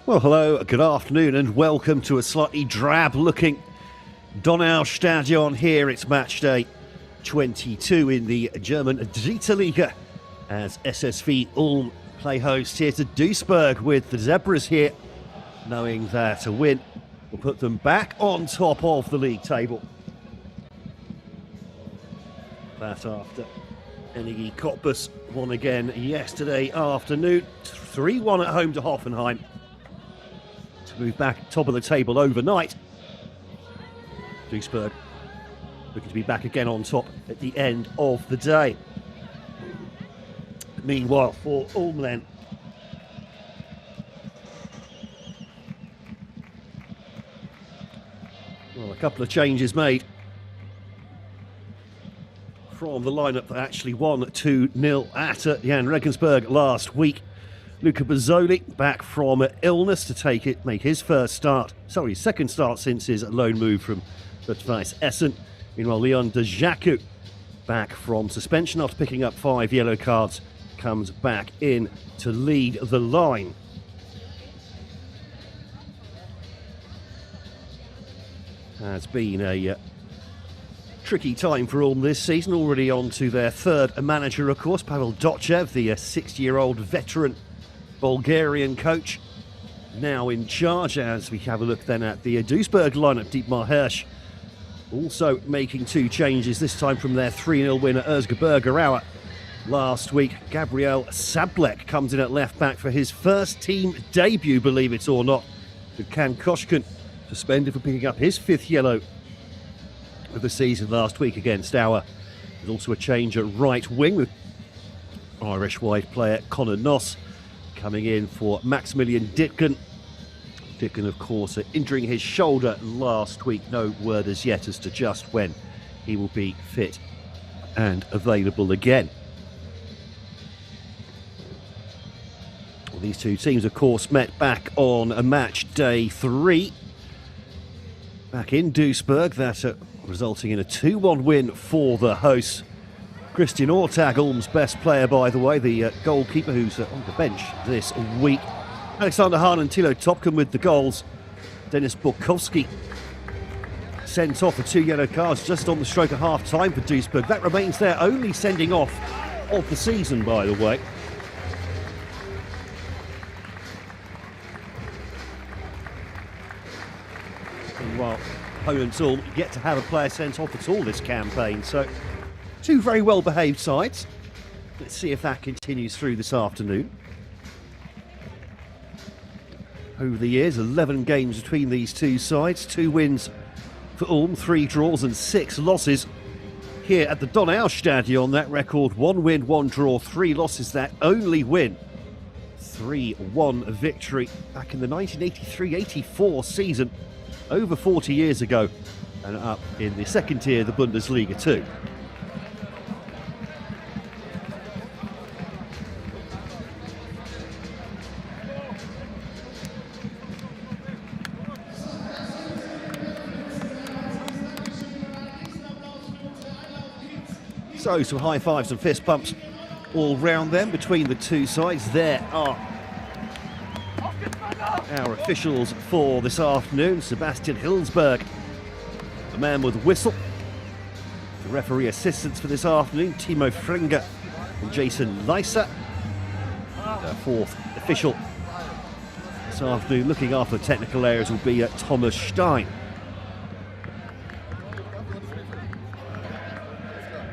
Well, hello, good afternoon, and welcome to a slightly drab-looking Stadion here. It's match day 22 in the German Dritte Liga as SSV Ulm play host here to Duisburg, with the Zebras here, knowing that a win will put them back on top of the league table. That after Enigi Cottbus won again yesterday afternoon, 3-1 at home to Hoffenheim, to move back top of the table overnight. Duisburg looking to be back again on top at the end of the day. Meanwhile, for Ulm then, well, a couple of changes made from the lineup that actually won 2-0 at Jan Regensburg last week. Luca Bazzoli back from illness to make his second start since his loan move from Bad Essen. Meanwhile, Leon de Jacu, back from suspension after picking up 5 yellow cards, comes back in to lead the line. Has been a tricky time for Ulm this season, already on to their third manager, of course. Pavel Dochev, the 60-year-old veteran Bulgarian coach, now in charge. As we have a look then at the Duisburg lineup, Dietmar Hirsch also making 2 changes, this time from their 3-0 win at Erzgebirge Aue last week. Gabriel Sablek comes in at left back for his first team debut, believe it or not, with Can Koshkin suspended for picking up his 5th yellow of the season last week against Aue. There's also a change at right wing, with Irish wide player Conor Noss coming in for Maximilian Ditgen. Ditgen, of course, injuring his shoulder last week. No word as yet as to just when he will be fit and available again. Well, these two teams, of course, met back on a match day 3 back in Duisburg. That resulting in a 2-1 win for the hosts. Christian Ortag, Ulm's best player, by the way, the goalkeeper who's on the bench this week. Alexander Hahn and Tilo Topkin with the goals. Denis Borkowski sent off for 2 yellow cards just on the stroke of half-time for Duisburg. That remains their only sending off of the season, by the way. Meanwhile, opponents all yet to have a player sent off at all this campaign, so 2 very well-behaved sides. Let's see if that continues through this afternoon. Over the years, 11 games between these 2 sides, 2 wins for Ulm, 3 draws and 6 losses. Here at the Stadion, that record: 1 win, 1 draw, 3 losses. That only win, 3-1 victory back in the 1983-84 season, over 40 years ago, and up in the second tier, the Bundesliga 2. So some high fives and fist bumps all round them between the 2 sides. There are our officials for this afternoon. Sebastian Hilsberg, the man with the whistle. The referee assistants for this afternoon, Timo Fringer and Jason Leiser. The 4th official this afternoon, looking after the technical areas, will be Thomas Stein.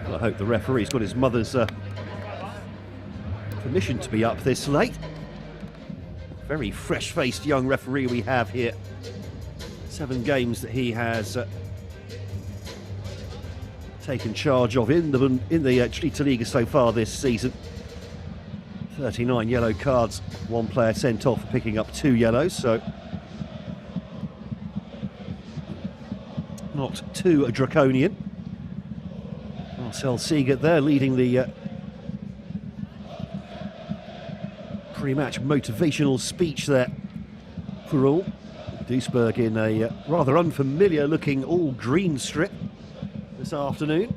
I hope the referee's got his mother's permission to be up this late. Very fresh-faced young referee we have here. 7 games that he has taken charge of in the Dritte Liga so far this season. 39 yellow cards, 1 player sent off for picking up 2 yellows, so not too draconian. Marcel Siegert there leading the pre-match motivational speech there for all. Duisburg in a rather unfamiliar looking all green strip this afternoon.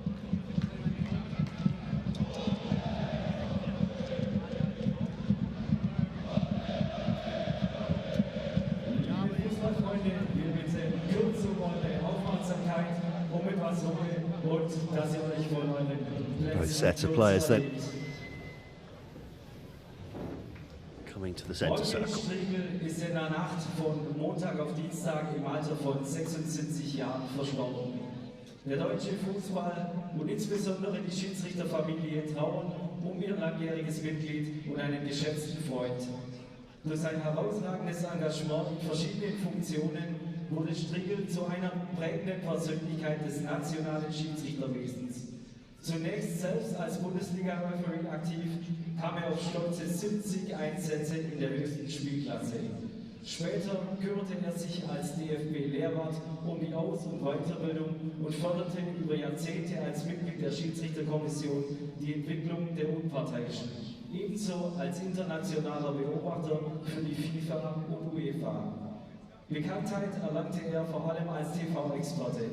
Both sets of players then coming to the centre circle. Striegel ist in der Nacht von Montag auf Dienstag im Alter von 76 Jahren verstorben. Der deutsche Fußball und insbesondere die Schiedsrichterfamilie trauern um ihr langjähriges Mitglied und einen geschätzten Freund. Durch sein herausragendes Engagement in verschiedenen Funktionen wurde Striegel zu einer prägenden Persönlichkeit des nationalen Schiedsrichterwesens. Zunächst selbst als Bundesliga-Referee aktiv, kam er auf stolze 70 Einsätze in der höchsten Spielklasse. Später kümmerte er sich als DFB-Lehrwart um die Aus- und Weiterbildung und förderte über Jahrzehnte als Mitglied der Schiedsrichterkommission die Entwicklung der Unparteiischen. Ebenso als internationaler Beobachter für die FIFA und UEFA. Bekanntheit erlangte er vor allem als TV-Experte.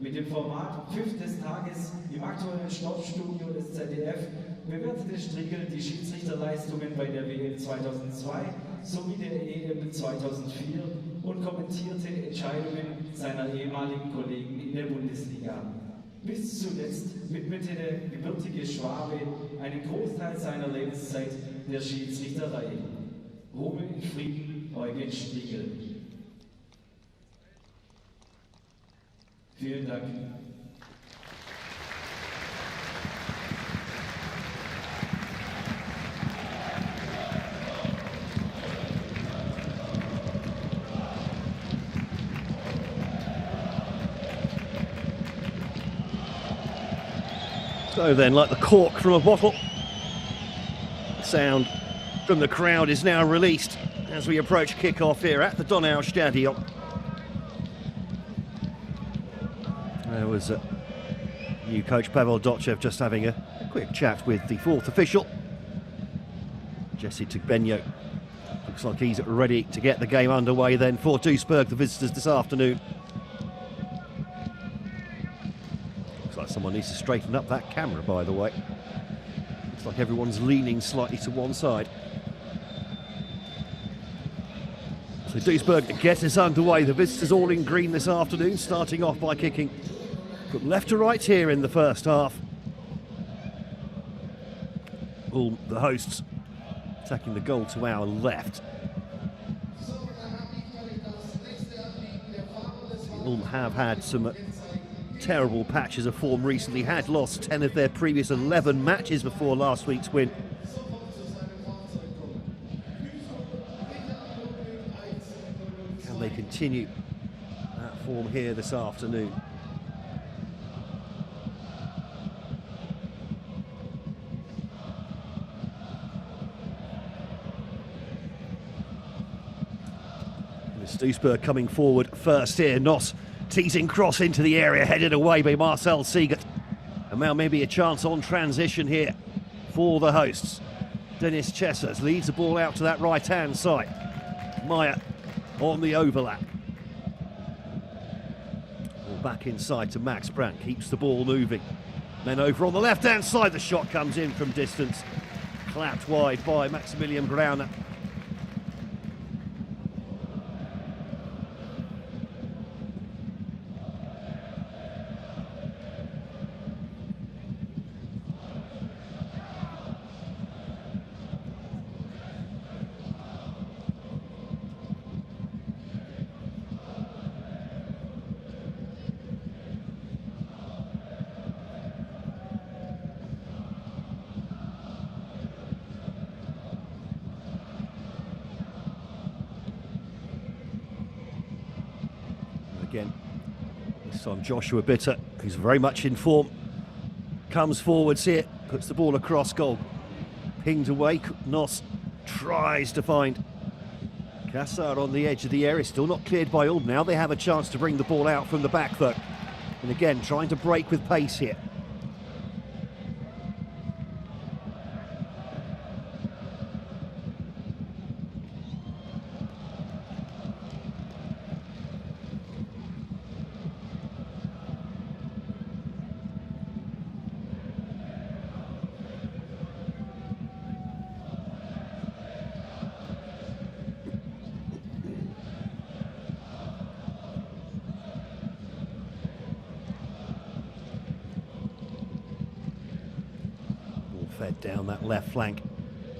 Mit dem Format Pfiff des Tages im aktuellen Sportstudio des ZDF bewertete Striegel die Schiedsrichterleistungen bei der WM 2002 sowie der EM 2004 und kommentierte Entscheidungen seiner ehemaligen Kollegen in der Bundesliga. Bis zuletzt widmete der gebürtige Schwabe einen Großteil seiner Lebenszeit der Schiedsrichterei. Ruhe in Frieden, Eugen Striegel. Vielen Dank. So then, like the cork from a bottle, the sound from the crowd is now released as we approach kick-off here at the Donau Stadion. There was new coach Pavel Dotchev just having a quick chat with the fourth official, Jesse Tugbenyo. Looks like he's ready to get the game underway then for Duisburg, the visitors this afternoon. Looks like someone needs to straighten up that camera, by the way. Looks like everyone's leaning slightly to one side. So Duisburg gets us underway. The visitors all in green this afternoon, starting off by kicking from left to right here in the first half. Ulm, the hosts, attacking the goal to our left. Ulm have had some terrible patches of form recently, had lost 10 of their previous 11 matches before last week's win. Can they continue that form here this afternoon? Duisburg coming forward first here. Noss teasing cross into the area, headed away by Marcel Siegert. And now maybe a chance on transition here for the hosts. Dennis Chessers leads the ball out to that right-hand side. Meyer on the overlap. Ball back inside to Max Brandt, keeps the ball moving. Then over on the left-hand side, the shot comes in from distance. Clapped wide by Maximilian Brauner. Again, this time Joshua Bitter, who's very much in form, comes forwards here, puts the ball across goal. Pinged away, Noss tries to find Kassar on the edge of the area, still not cleared by Ulm. Now they have a chance to bring the ball out from the back though. And again, trying to break with pace here. Fed down that left flank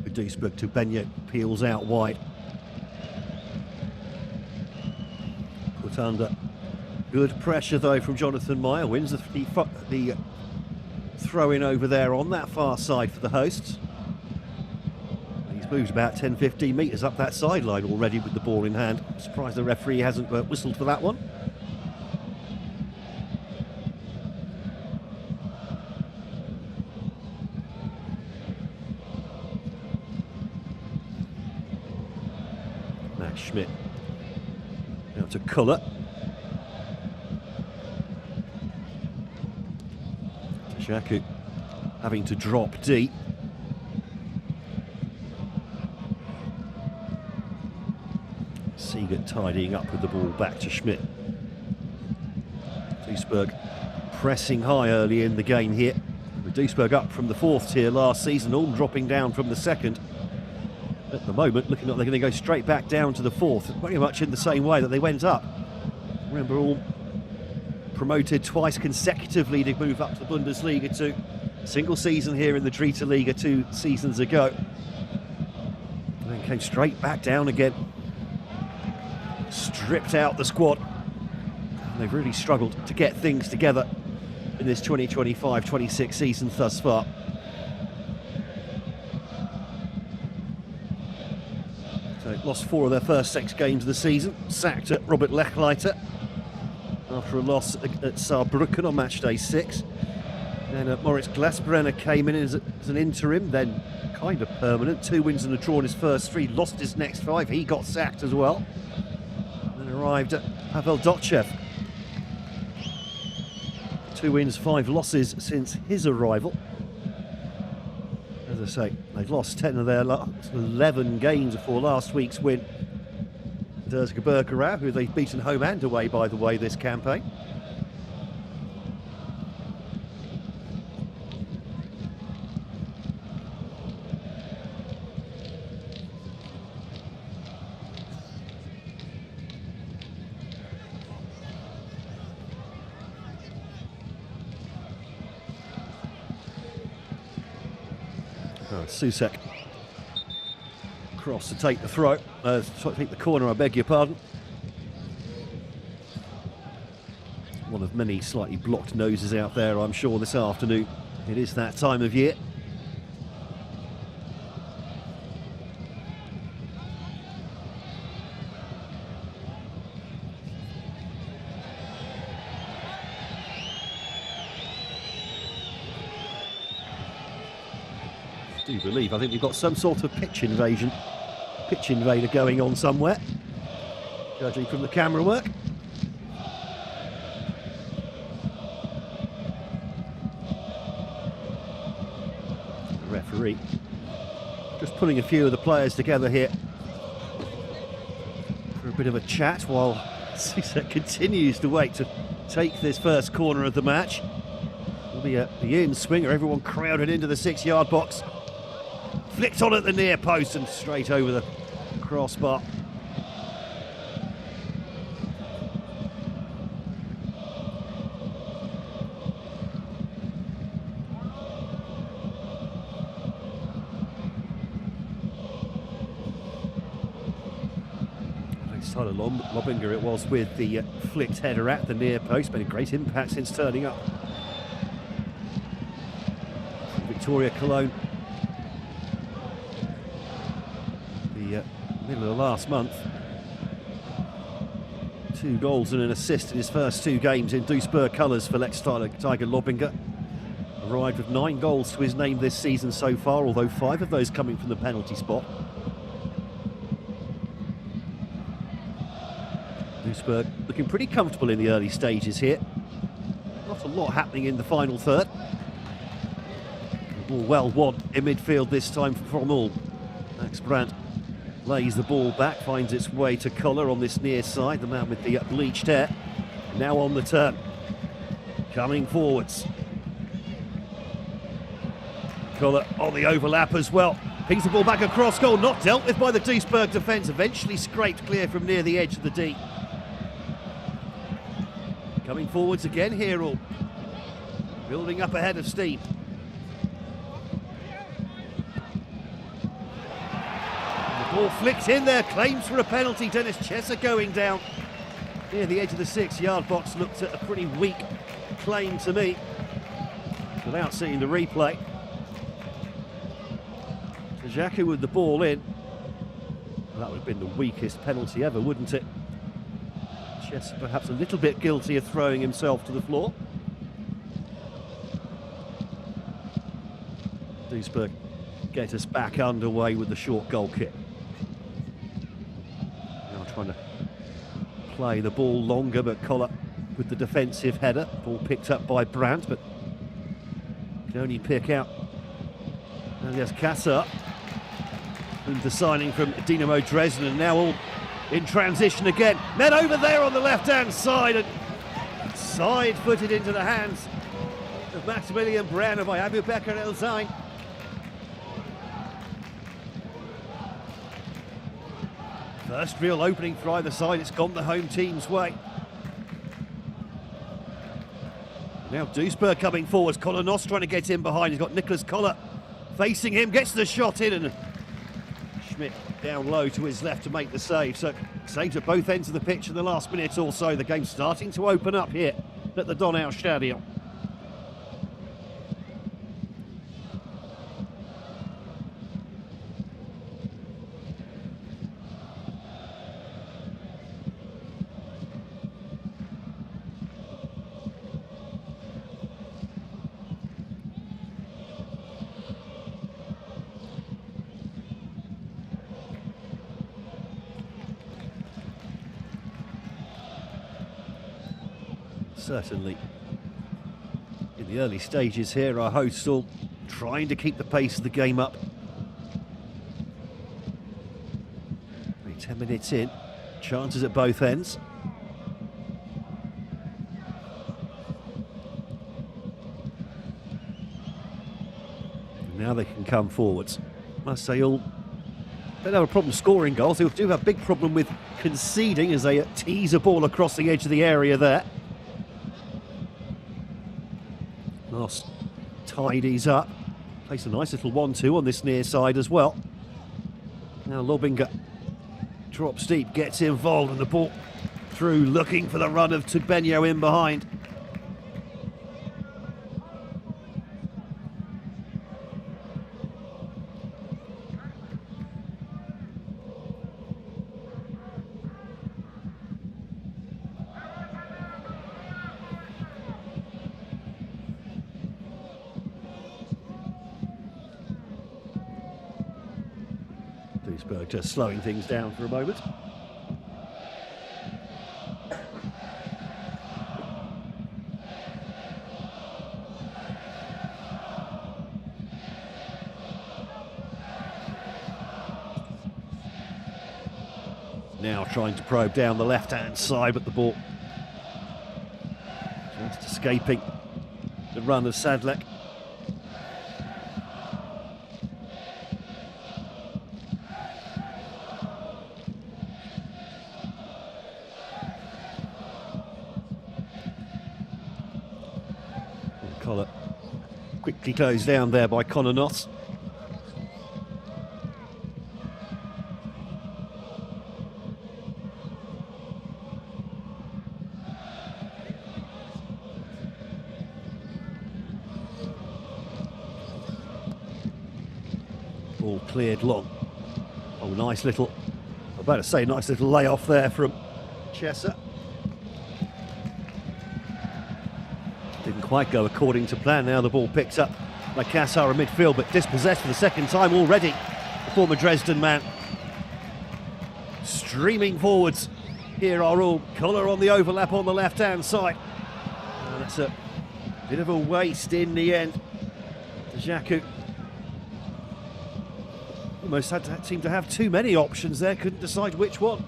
for Duisburg to Benyo, peels out wide. Put under. Good pressure though from Jonathan Meyer, wins the throw-in over there on that far side for the hosts. He's moved about 10-15 metres up that sideline already with the ball in hand. I'm surprised the referee hasn't whistled for that one. Max Schmidt now to Culler. Shaku having to drop deep. Siegert tidying up with the ball back to Schmidt. Duisburg pressing high early in the game here. With Duisburg up from the 4th tier last season, Ulm dropping down from the 2nd. At the moment, looking like they're going to go straight back down to the 4th, very much in the same way that they went up. Remember, Ulm promoted twice consecutively to move up to the Bundesliga 2. Single season here in the Dritte Liga 2 seasons ago. And then came straight back down again. Stripped out the squad. And they've really struggled to get things together in this 2025-26 season thus far. So lost 4 of their first 6 games of the season. Sacked at Robert Lechleiter after a loss at Saarbrücken on match day 6. Then Moritz Glasbrenner came in as an interim, then kind of permanent. 2 wins and a draw in his first 3, lost his next 5. He got sacked as well. Then arrived at Pavel Dotchev. 2 wins, 5 losses since his arrival. As I say, they've lost 10 of their last 11 games before last week's win. Dersga Bergerau, who they've beaten home and away, by the way, this campaign. Susek cross to take the throw, take the corner, I beg your pardon. One of many slightly blocked noses out there, I'm sure, this afternoon. It is that time of year. I believe, I think we've got some sort of pitch invader going on somewhere, judging from the camera work. The referee just putting a few of the players together here for a bit of a chat while Susek continues to wait to take this first corner of the match. The in swinger, everyone crowded into the 6-yard box. Flicked on at the near post and straight over the crossbar. Tyler Lobinger it was with the flicked header at the near post. Made a great impact since turning up. Victoria Cologne. Middle of last month. 2 goals and an assist in his first 2 games in Duisburg colours for Lex Tiger Lobinger. Arrived with 9 goals to his name this season so far, although 5 of those coming from the penalty spot. Duisburg looking pretty comfortable in the early stages here. Not a lot happening in the final third. The ball well won in midfield this time from Ulm. Max Brandt lays the ball back, finds its way to Culler on this near side, the man with the bleached hair. Now on the turn, coming forwards. Culler on the overlap as well. Pings the ball back across goal, not dealt with by the Duisburg defence, eventually scraped clear from near the edge of the D. Coming forwards again here, all building up ahead of steam. Ball flicked in there, claims for a penalty. Dennis Chesser going down near the edge of the 6-yard box. Looked at a pretty weak claim to me without seeing the replay. Jaku with the ball in. That would have been the weakest penalty ever, wouldn't it? Chesser perhaps a little bit guilty of throwing himself to the floor. Duisburg get us back underway with the short goal kick. Now trying to play the ball longer, but Collar with the defensive header. Ball picked up by Brandt, but can only pick out Elias Kassar. And the signing from Dynamo Dresden, and now all in transition again. Men over there on the left-hand side, and side-footed into the hands of Maximilian Brenner by Abu Bakr El Zain. First real opening for either side, it's gone the home team's way. Now Duisburg coming forwards, Kolonos trying to get in behind, he's got Nicholas Collar facing him, gets the shot in, and Schmidt down low to his left to make the save. So saves at both ends of the pitch in the last minute or so. The game's starting to open up here at the Donau Stadion. Certainly, in the early stages here, our hosts all trying to keep the pace of the game up. Only 10 minutes in, chances at both ends. And now they can come forwards. Must say, all don't have a problem scoring goals. They do have a big problem with conceding as they tease a ball across the edge of the area there. Last tidies up, plays a nice little 1-2 on this near side as well. Now Lobinger drops deep, gets involved, and the ball through, looking for the run of Tugbenyo in behind. Duisburg just slowing things down for a moment. Now trying to probe down the left-hand side, but the ball just escaping the run of Sadlek. Collar quickly closed down there by Connor Noss. Ball cleared long. Oh, nice little, I'm about to say, nice little layoff there from Chesser. Didn't quite go according to plan. Now the ball picked up by Kassar in midfield, but dispossessed for the second time already. The former Dresden man streaming forwards. Here are all. Collar on the overlap on the left-hand side. That's a bit of a waste in the end. Jaku almost seemed to have too many options there, couldn't decide which one.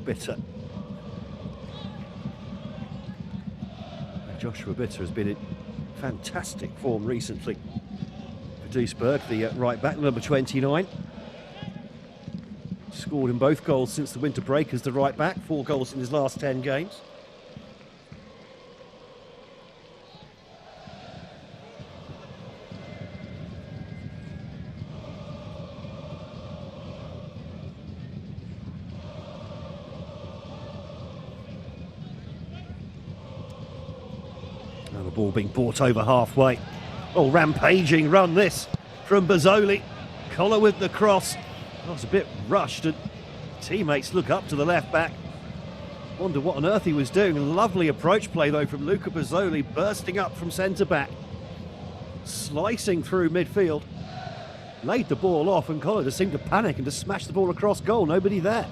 Bitter. Joshua Bitter has been in fantastic form recently for Duisburg, the right back, number 29. scored in both goals since the winter break as the right back, 4 goals in his last 10 games. Now the ball being brought over halfway. Oh, rampaging run this from Bozzoli. Collar with the cross. That was a bit rushed, and teammates look up to the left back. Wonder what on earth he was doing. Lovely approach play though from Luca Bozzoli, bursting up from centre back, slicing through midfield. Laid the ball off, and Collar just seemed to panic and just smash the ball across goal. Nobody there.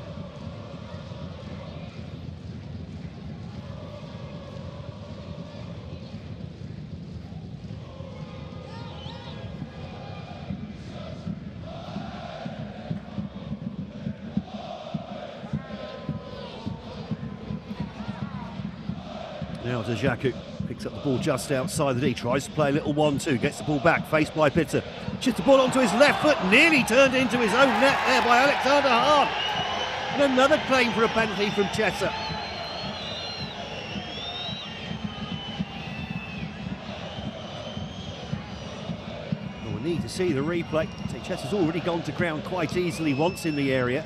Now Djaku picks up the ball just outside the D, tries to play a little 1-2, gets the ball back, faced by Pitter. Chips the ball onto his left foot, nearly turned into his own net there by Alexander Hahn. And another claim for a penalty from Chessa. Well, we need to see the replay. Chessa's already gone to ground quite easily once in the area.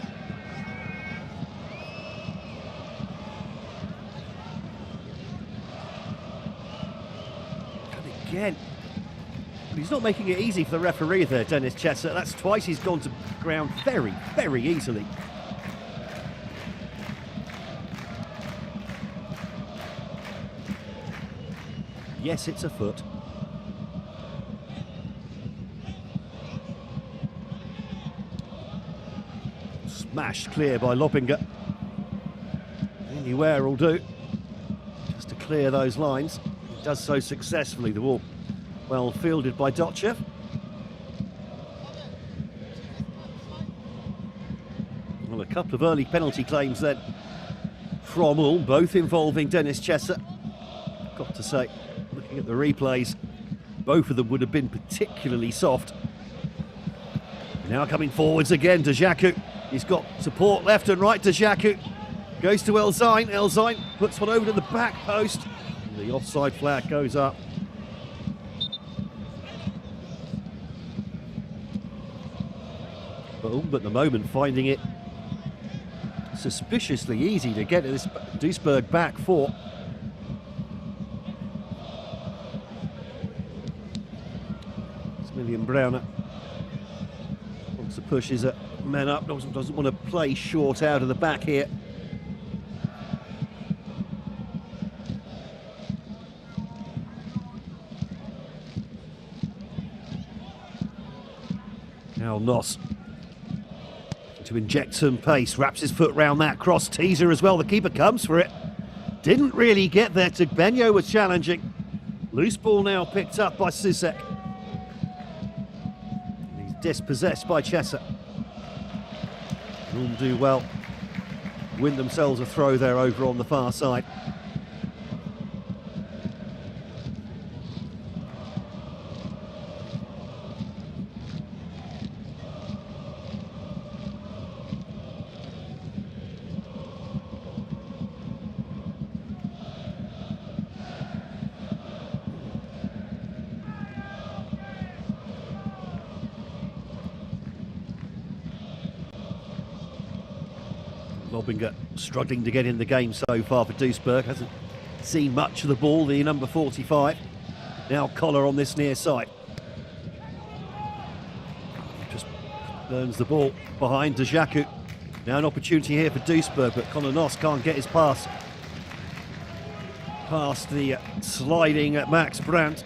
Again. But he's not making it easy for the referee there, Dennis Chessa. That's twice he's gone to ground very, very easily. Yes, it's a foot. Smashed clear by Loppinger. Anywhere will do, just to clear those lines. Does so successfully. The ball well fielded by Dotchev. Well, a couple of early penalty claims then from Ulm, both involving Dennis Chessa. Got to say, looking at the replays, both of them would have been particularly soft. Now coming forwards again, Djaku. He's got support left and right. Djaku goes to Elzine. Elzine puts one over to the back post. The offside flag goes up. But Ulm at the moment finding it suspiciously easy to get this Duisburg back 4. Million Browner wants to push his men up, doesn't want to play short out of the back here. Now Noss to inject some pace, wraps his foot round that cross teaser as well. The keeper comes for it. Didn't really get there. Benyo was challenging. Loose ball now picked up by Susek. He's dispossessed by Chessa. Ulm do well. Win themselves a throw there over on the far side. Loppinger struggling to get in the game so far for Duisburg. Hasn't seen much of the ball, the number 45. Now Collar on this near side. Just burns the ball behind Djaku. Now an opportunity here for Duisburg, but Conor Noss can't get his pass past the sliding Max Brandt.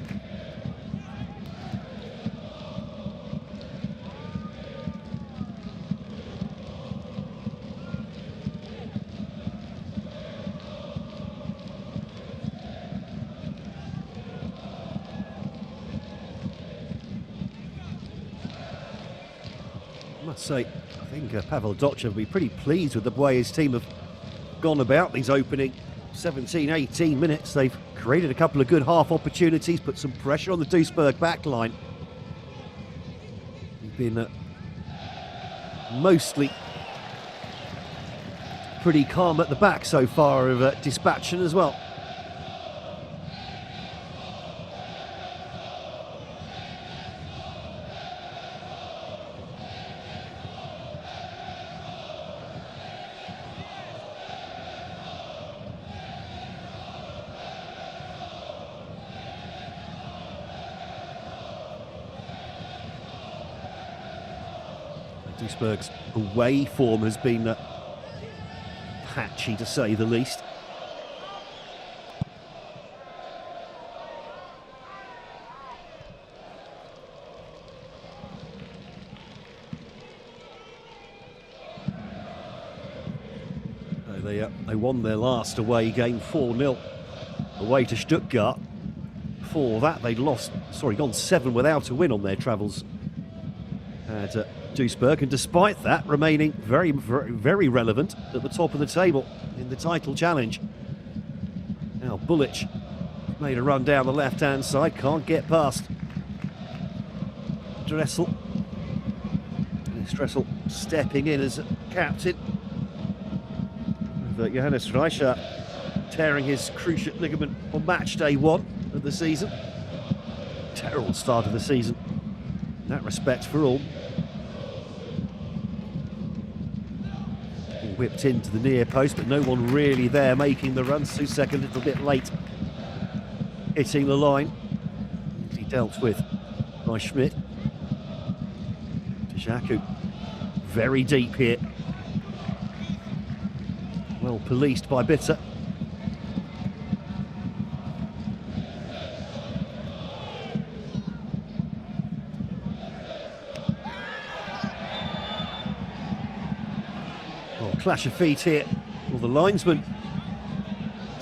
I must say, I think Pavel Dotchev will be pretty pleased with the way his team have gone about these opening 17, 18 minutes. They've created a couple of good half opportunities, put some pressure on the Duisburg backline. They've been mostly pretty calm at the back so far of Dispatchen as well. Duisburg's away form has been patchy, to say the least. They won their last away game 4-0 away to Stuttgart. Before that, they'd gone 7 without a win on their travels at Duisburg, and despite that, remaining very, very, very relevant at the top of the table in the title challenge. Now Bullich made a run down the left-hand side, can't get past Dressel. Dressel stepping in as captain. With Johannes Reicher tearing his cruciate ligament on match day 1 of the season. Terrible start of the season in that respect for Ulm. Whipped into the near post, but no one really there making the run. Susek a little bit late hitting the line. He dealt with by Schmidt. Jaku very deep here. Well policed by Bitter. Clash of feet here. Well, the linesman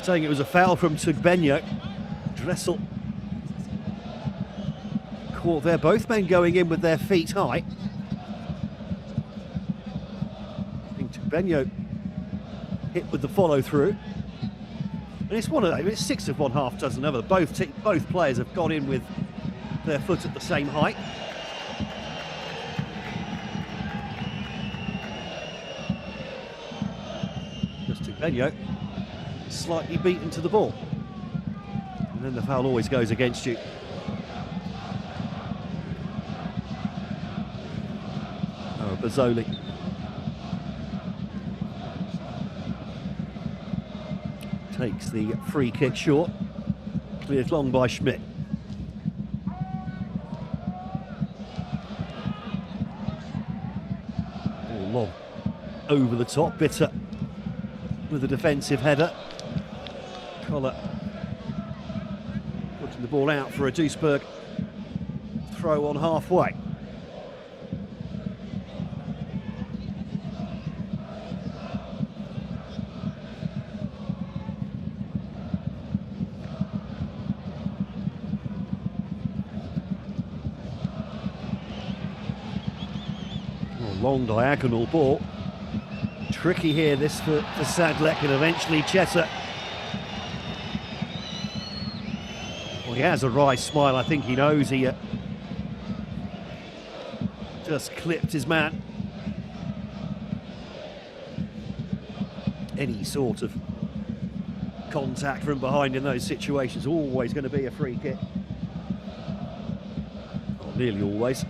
saying it was a foul from Tugbenyo. Dressel caught there. Both men going in with their feet high. I think Tugbenyo hit with the follow through. And it's one of those. It's 6 of one, half dozen other. Both players have gone in with their foot at the same height. Benyo slightly beaten to the ball, and then the foul always goes against you. Oh, Bazzoli takes the free kick short, cleared long by Schmidt. Ball long over the top, Bitter with a defensive header. Collar putting the ball out for a Duisburg throw on halfway. Long diagonal ball. Tricky here, this for Sadlek, and eventually Chesser. Well, he has a wry smile. I think he knows he just clipped his man. Any sort of contact from behind in those situations is always going to be a free kick. Or nearly always.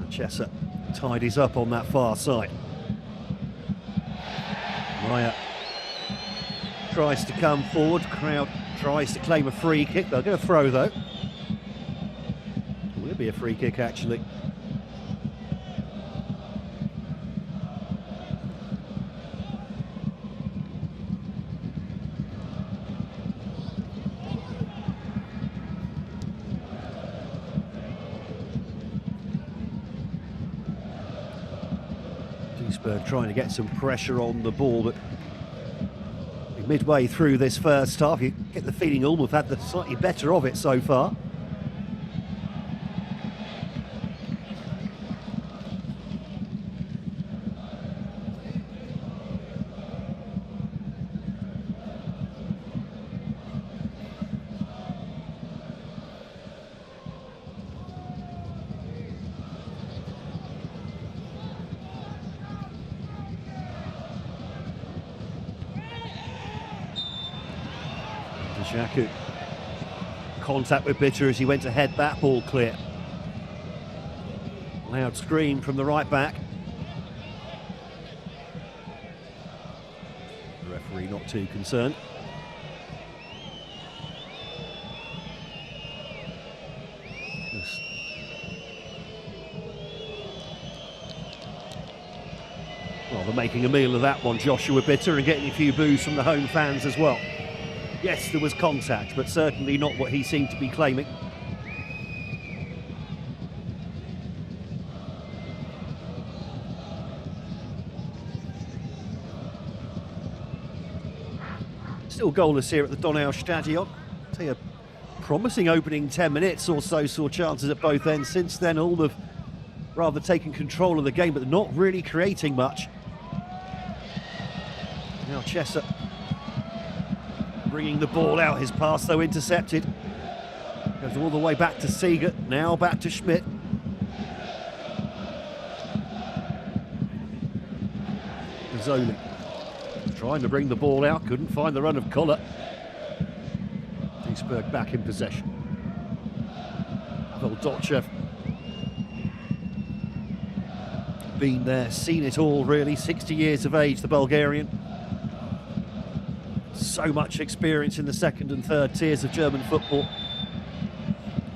Chesser tidies up on that far side. Meyer tries to come forward. Crowd tries to claim a free kick. They'll get a throw though. It will be a free kick actually. Duisburg trying to get some pressure on the ball, but midway through this first half, you get the feeling Ulm have had the slightly better of it so far. Xhaku. Contact with Bitter as he went to head that ball clear. Loud scream from the right back. The referee not too concerned. Well, they're making a meal of that one, Joshua Bitter, and getting a few boos from the home fans as well. Yes, there was contact, but certainly not what he seemed to be claiming. Still goalless here at the Donau Stadion. Tell you, promising opening 10 minutes or so, saw chances at both ends. Since then, all have rather taken control of the game, but not really creating much. Now Chesser bringing the ball out, his pass though intercepted. Goes all the way back to Seeger, now back to Schmidt. Zoli trying to bring the ball out, couldn't find the run of Koller. Duisburg back in possession. Pavel Dotchev. Been there, seen it all really, 60 years of age, the Bulgarian. So much experience in the second and third tiers of German football.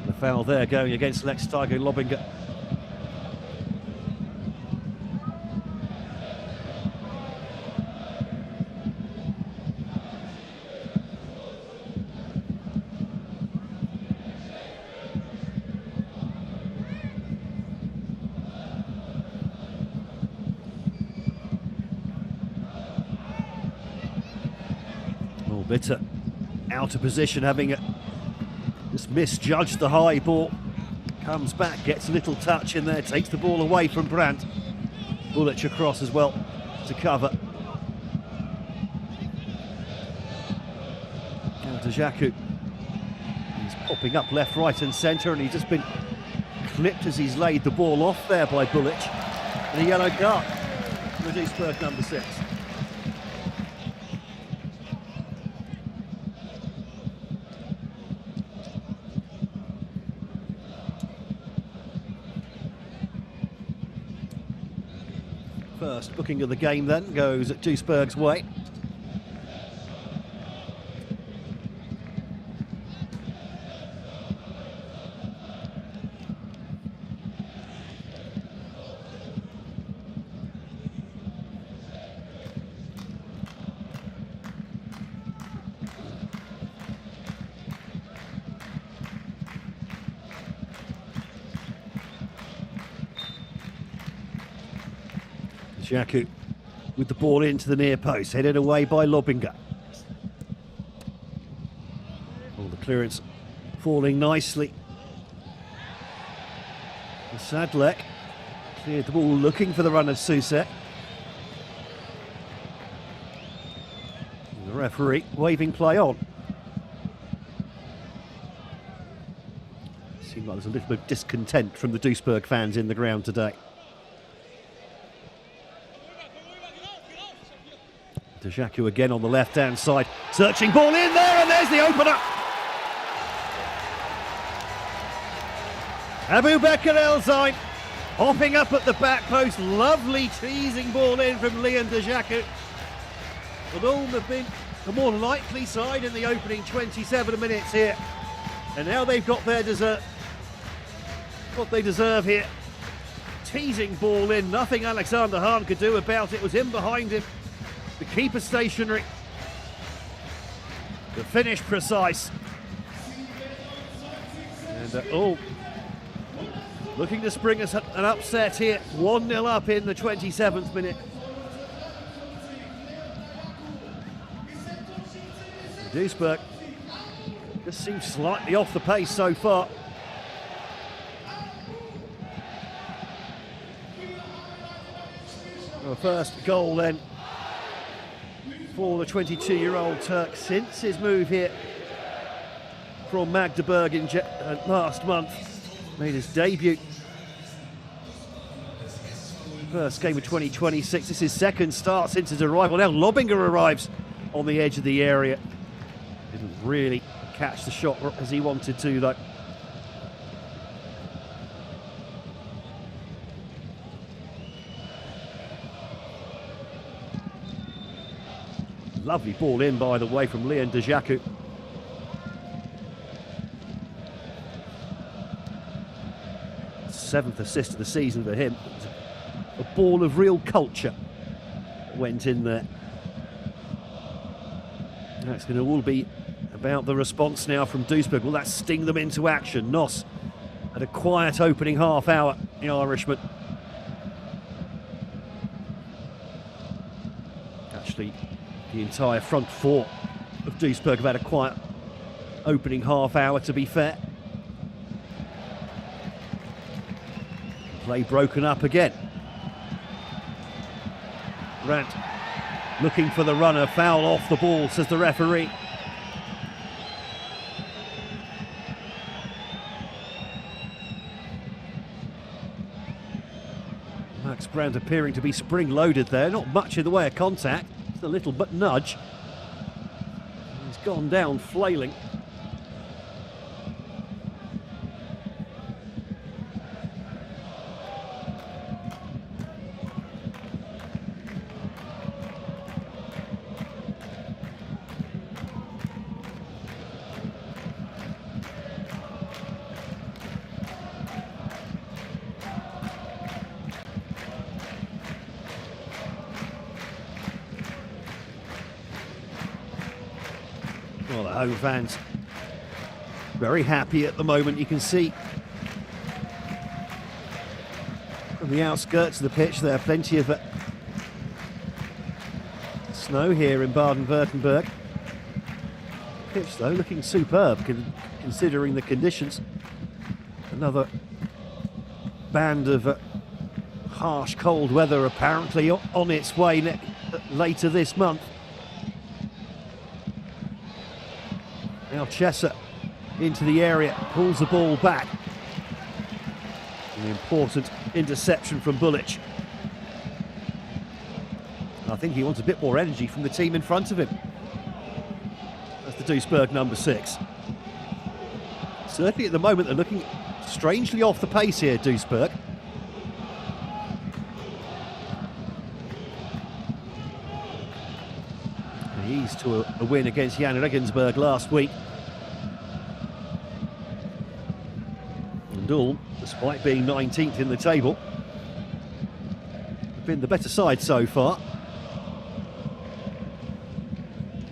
The foul there going against Lex Tiger Lobinger. Bitter out of position, having just misjudged the high ball. Comes back, gets a little touch in there, takes the ball away from Brandt. Bullic across as well to cover. Now to Xhaku. He's popping up left, right and centre, and he's just been clipped as he's laid the ball off there by Bullic. And a yellow card for Duisburg number 6. First booking of the game then goes at Duisburg's way. Xhaku with the ball into the near post, headed away by Lobinger. All the clearance falling nicely. Sadlek cleared the ball looking for the run of Susek. The referee waving play on. Seemed like there's a little bit of discontent from the Duisburg fans in the ground today. Xhaku again on the left-hand side, searching ball in there, and there's the opener. Abu Bakr Elzine hopping up at the back post, lovely teasing ball in from Leon Xhaku. But Ulm have been the more likely side in the opening 27 minutes here, and now they've got their dessert, what they deserve here. Teasing ball in, nothing Alexander Hahn could do about it, was in behind him. The keeper stationary. The finish precise. And looking to spring us an upset here. 1-0 up in the 27th minute. Duisburg just seems slightly off the pace so far. Well, first goal then for the 22-year-old Turk since his move here from Magdeburg in last month. Made his debut. First game of 2026. This is his second start since his arrival. Now Lobinger arrives on the edge of the area. Didn't really catch the shot as he wanted to, though. Lovely ball in, by the way, from Leon Dejaku. Seventh assist of the season for him. A ball of real culture went in there. That's going to all be about the response now from Duisburg. Will that sting them into action? Noss had a quiet opening half hour, the Irishman. Actually, the entire front four of Duisburg have had a quiet opening half hour, to be fair. Play broken up again. Brandt looking for the runner, foul off the ball, says the referee. Max Brandt appearing to be spring-loaded there, not much in the way of contact, just a little but nudge. He's gone down flailing. Well, the home fans very happy at the moment. You can see from the outskirts of the pitch there, plenty of snow here in Baden-Württemberg. Pitch though looking superb considering the conditions. Another band of harsh cold weather apparently on its way later this month. Now Chesser into the area, pulls the ball back. An important interception from Bulic. I think he wants a bit more energy from the team in front of him. That's the Duisburg number 6. Certainly at the moment they're looking strangely off the pace here, Duisburg. Ease to a win against Jan Regensburg last week. And Ulm, despite being 19th in the table, have been the better side so far.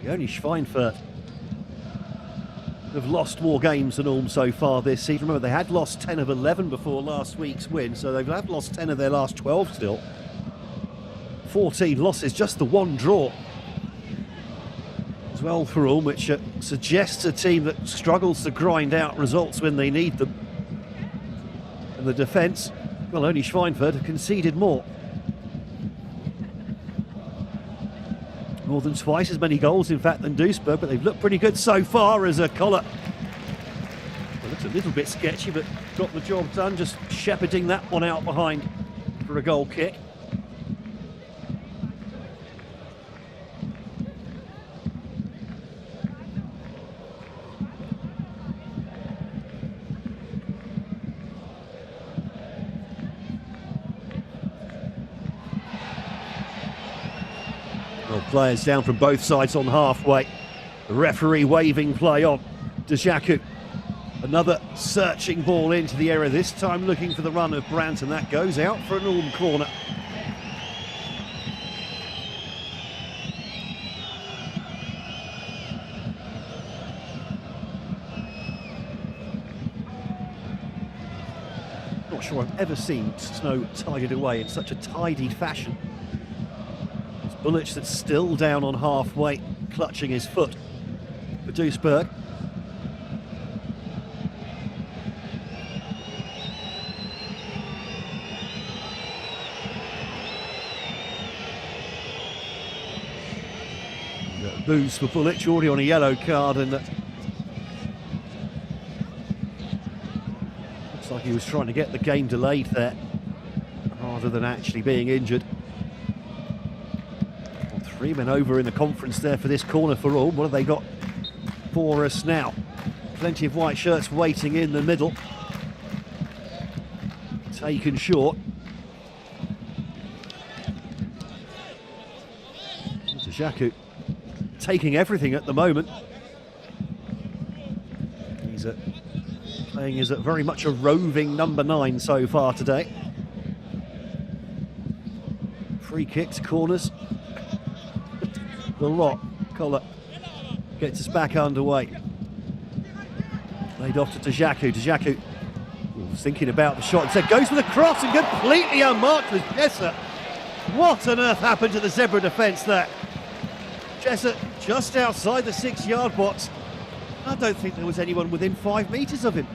The only Schweinfurt have lost more games than Ulm so far this season. Remember, they had lost 10 of 11 before last week's win, so they've lost 10 of their last 12 still. 14 losses, just the one draw as well for Ulm, which suggests a team that struggles to grind out results when they need them. And the defence, well, only Schweinfurt have conceded more. More than twice as many goals, in fact, than Duisburg, but they've looked pretty good so far as a Collar. Well, looks a little bit sketchy, but got the job done, just shepherding that one out behind for a goal kick. Well, players down from both sides on halfway. The referee waving play on. Dejaku. Another searching ball into the area, this time looking for the run of Brandt, and that goes out for an Ulm corner. Not sure I've ever seen snow tidied away in such a tidy fashion. Bulic that's still down on halfway, clutching his foot for Duisburg. Booze for Bulic, already on a yellow card, and looks like he was trying to get the game delayed there rather than actually being injured. 3 men over in the conference there for this corner for Ulm. What have they got for us now. Plenty of white shirts waiting in the middle. Taken short. Jaku taking everything at the moment. He's playing as very much a roving number 9 so far today. Free kicks, corners, the lot. Collar gets us back underway. Laid off to Jaku. Jaku was thinking about the shot. Instead goes for the cross and completely unmarked with Jesser. What on earth happened to the Zebra defence there? Jesser just outside the 6-yard box. I don't think there was anyone within 5 metres of him.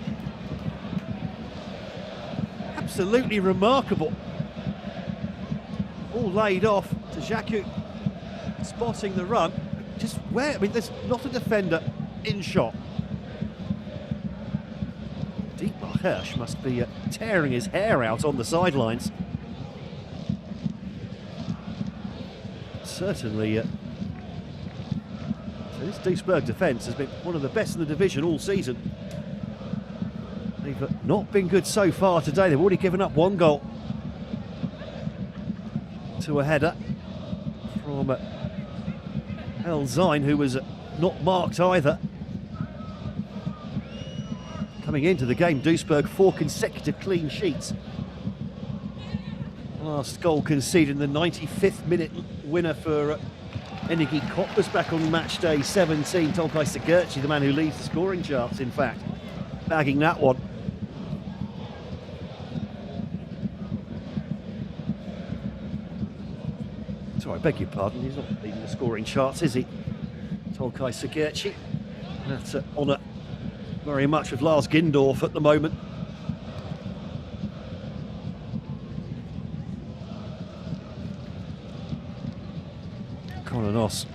Absolutely remarkable. All laid off to Jaku, spotting the run. Just where? I mean, there's not a defender in shot. Dietmar Hirsch must be tearing his hair out on the sidelines. Certainly, this Duisburg defence has been one of the best in the division all season. They've not been good so far today. They've already given up 1 goal to a header from El Zain, who was not marked either. Coming into the game, Duisburg 4 consecutive clean sheets. Last goal conceded in the 95th minute winner for Enigi Koppers back on match day 17. Tolkai Sigurci, the man who leads the scoring charts, in fact, bagging that one. Sorry, I beg your pardon, he's not leading the scoring charts, is he? Tolkai Sigurci. That's on very much with Lars Gindorf at the moment. Colonos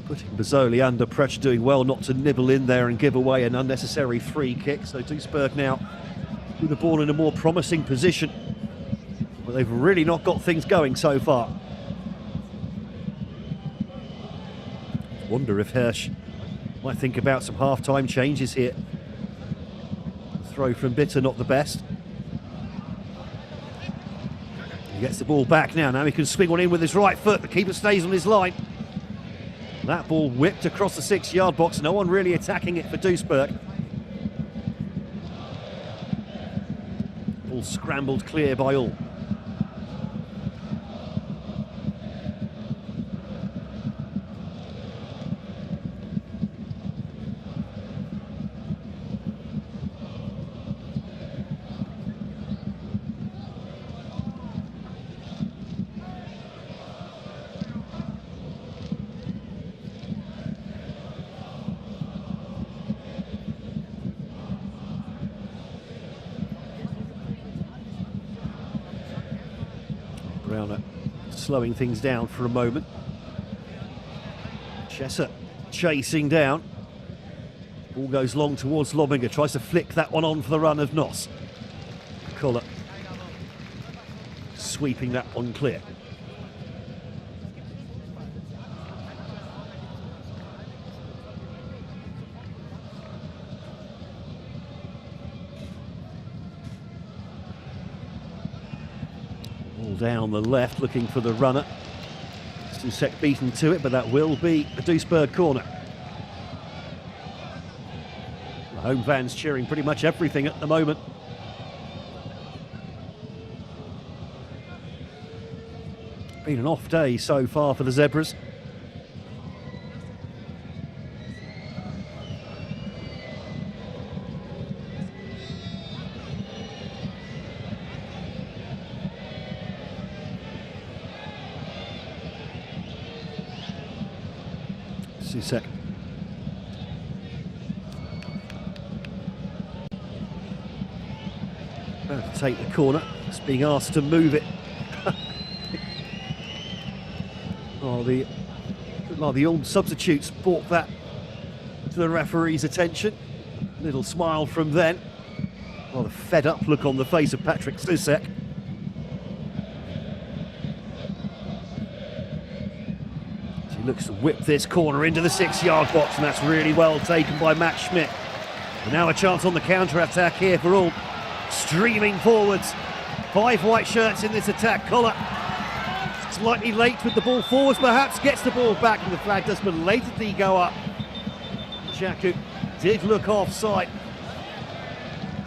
putting Bozzoli under pressure, doing well not to nibble in there and give away an unnecessary free kick. So Duisburg now with the ball in a more promising position, but they've really not got things going so far. Wonder if Hirsch might think about some half-time changes here. The throw from Bitter not the best. He gets the ball back now. Now he can swing one in with his right foot. The keeper stays on his line. That ball whipped across the 6-yard box. No one really attacking it for Duisburg. Ball scrambled clear by Ulm. Browner slowing things down for a moment. Chesser chasing down. Ball goes long towards Lobinger, tries to flick that one on for the run of Noss. Collar sweeping that one clear. Down the left, looking for the runner. Susek beaten to it, but that will be a Duisburg corner. The home fans cheering pretty much everything at the moment. Been an off day so far for the Zebras. Susek. About to take the corner. It's being asked to move it. The Ulm substitutes brought that to the referee's attention. Little smile from then. The fed up look on the face of Patrick Susek. looks to whip this corner into the 6-yard box, and that's really well taken by Matt Schmidt. And now a chance on the counter-attack here for Ulm. Streaming forwards. 5 white shirts in this attack. Collar slightly late with the ball forwards, perhaps gets the ball back, and the flag does belatedly go up. Jaku did look offside.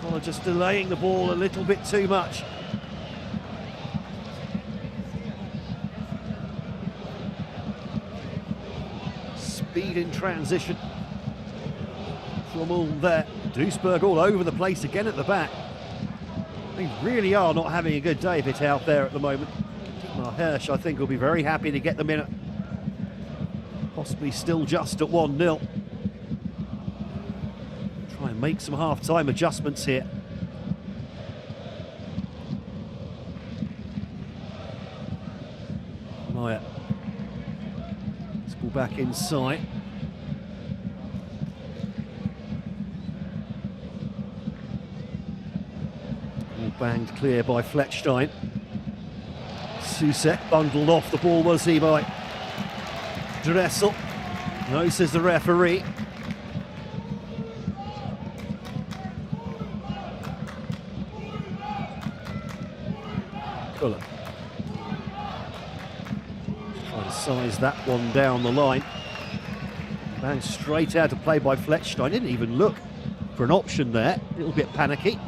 Collar just delaying the ball a little bit too much. Speed in transition from Ulm there. Duisburg all over the place again at the back. They really are not having a good day of it out there at the moment. Dietmar Hirsch, I think, will be very happy to get them in at possibly still just at 1-0. Try and make some half-time adjustments here. Meyer. Let's ball back inside. All banged clear by Fletstein. Susek bundled off the ball, was he, by Dressel? No, says the referee. Cullen. Trying to size that one down the line. Bang straight out of play by Fletstein. Didn't even look for an option there. A little bit panicky.